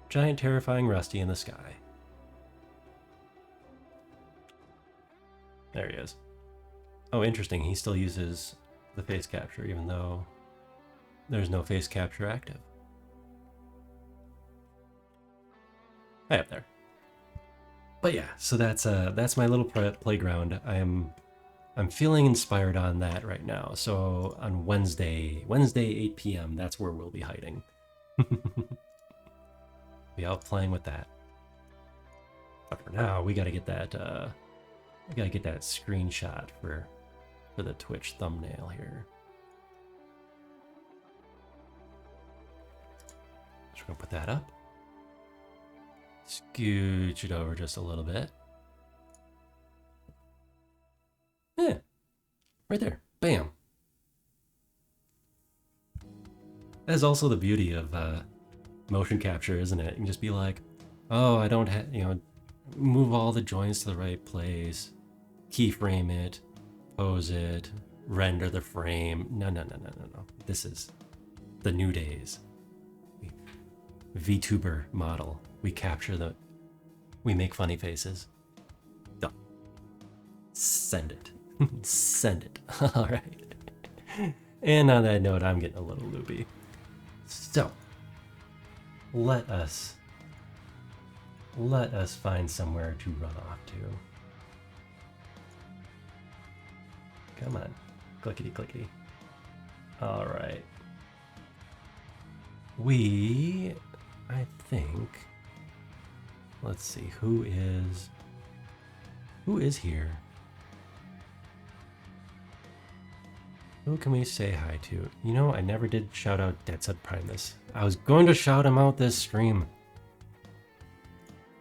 Speaker 1: Giant Terrifying Rusty in the sky. There he is. Oh, interesting. He still uses the face capture, even though there's no face capture active. Hey up there. But yeah, so that's my little playground. I'm feeling inspired on that right now. So on Wednesday 8 p.m., that's where we'll be hiding. Be out playing with that. But for now, we gotta get that screenshot for the Twitch thumbnail here. Just gonna put that up. Scooch it over just a little bit. Yeah, right there. Bam. That is also the beauty of motion capture, isn't it? You can just be like, oh, I don't have, move all the joints to the right place, keyframe it, pose it, render the frame. No. This is the new days. VTuber model. We capture we make funny faces. Done. Send it. Send it. All right. And on that note, I'm getting a little loopy. So, let us find somewhere to run off to. Come on. Clickety clickety. All right. I think, let's see, who is here? Who can we say hi to? You know, I never did shout out Dead Set Primus. I was going to shout him out this stream,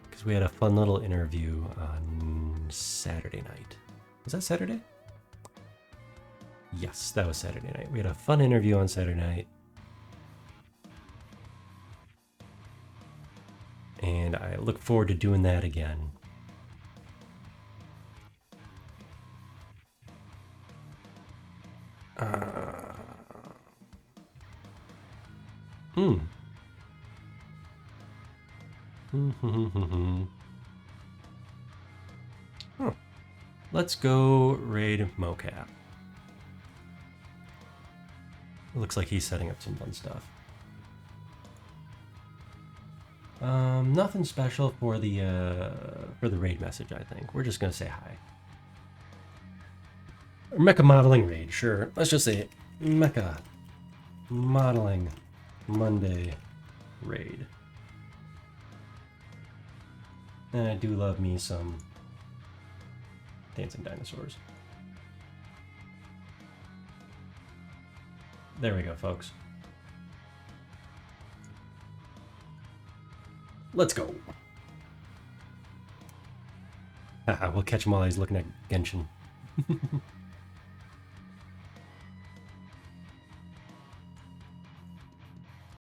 Speaker 1: because we had a fun little interview on Saturday night. Was that Saturday? Yes, that was Saturday night. We had a fun interview on Saturday night. And I look forward to doing that again. Huh. Let's go raid Mocap. Looks like he's setting up some fun stuff. Nothing special for the raid message, I think. We're just gonna say hi. Mecha modeling raid, sure. Let's just say it. Mecha modeling Monday raid. And I do love me some dancing dinosaurs. There we go, folks. Let's go. We'll catch him while he's looking at Genshin.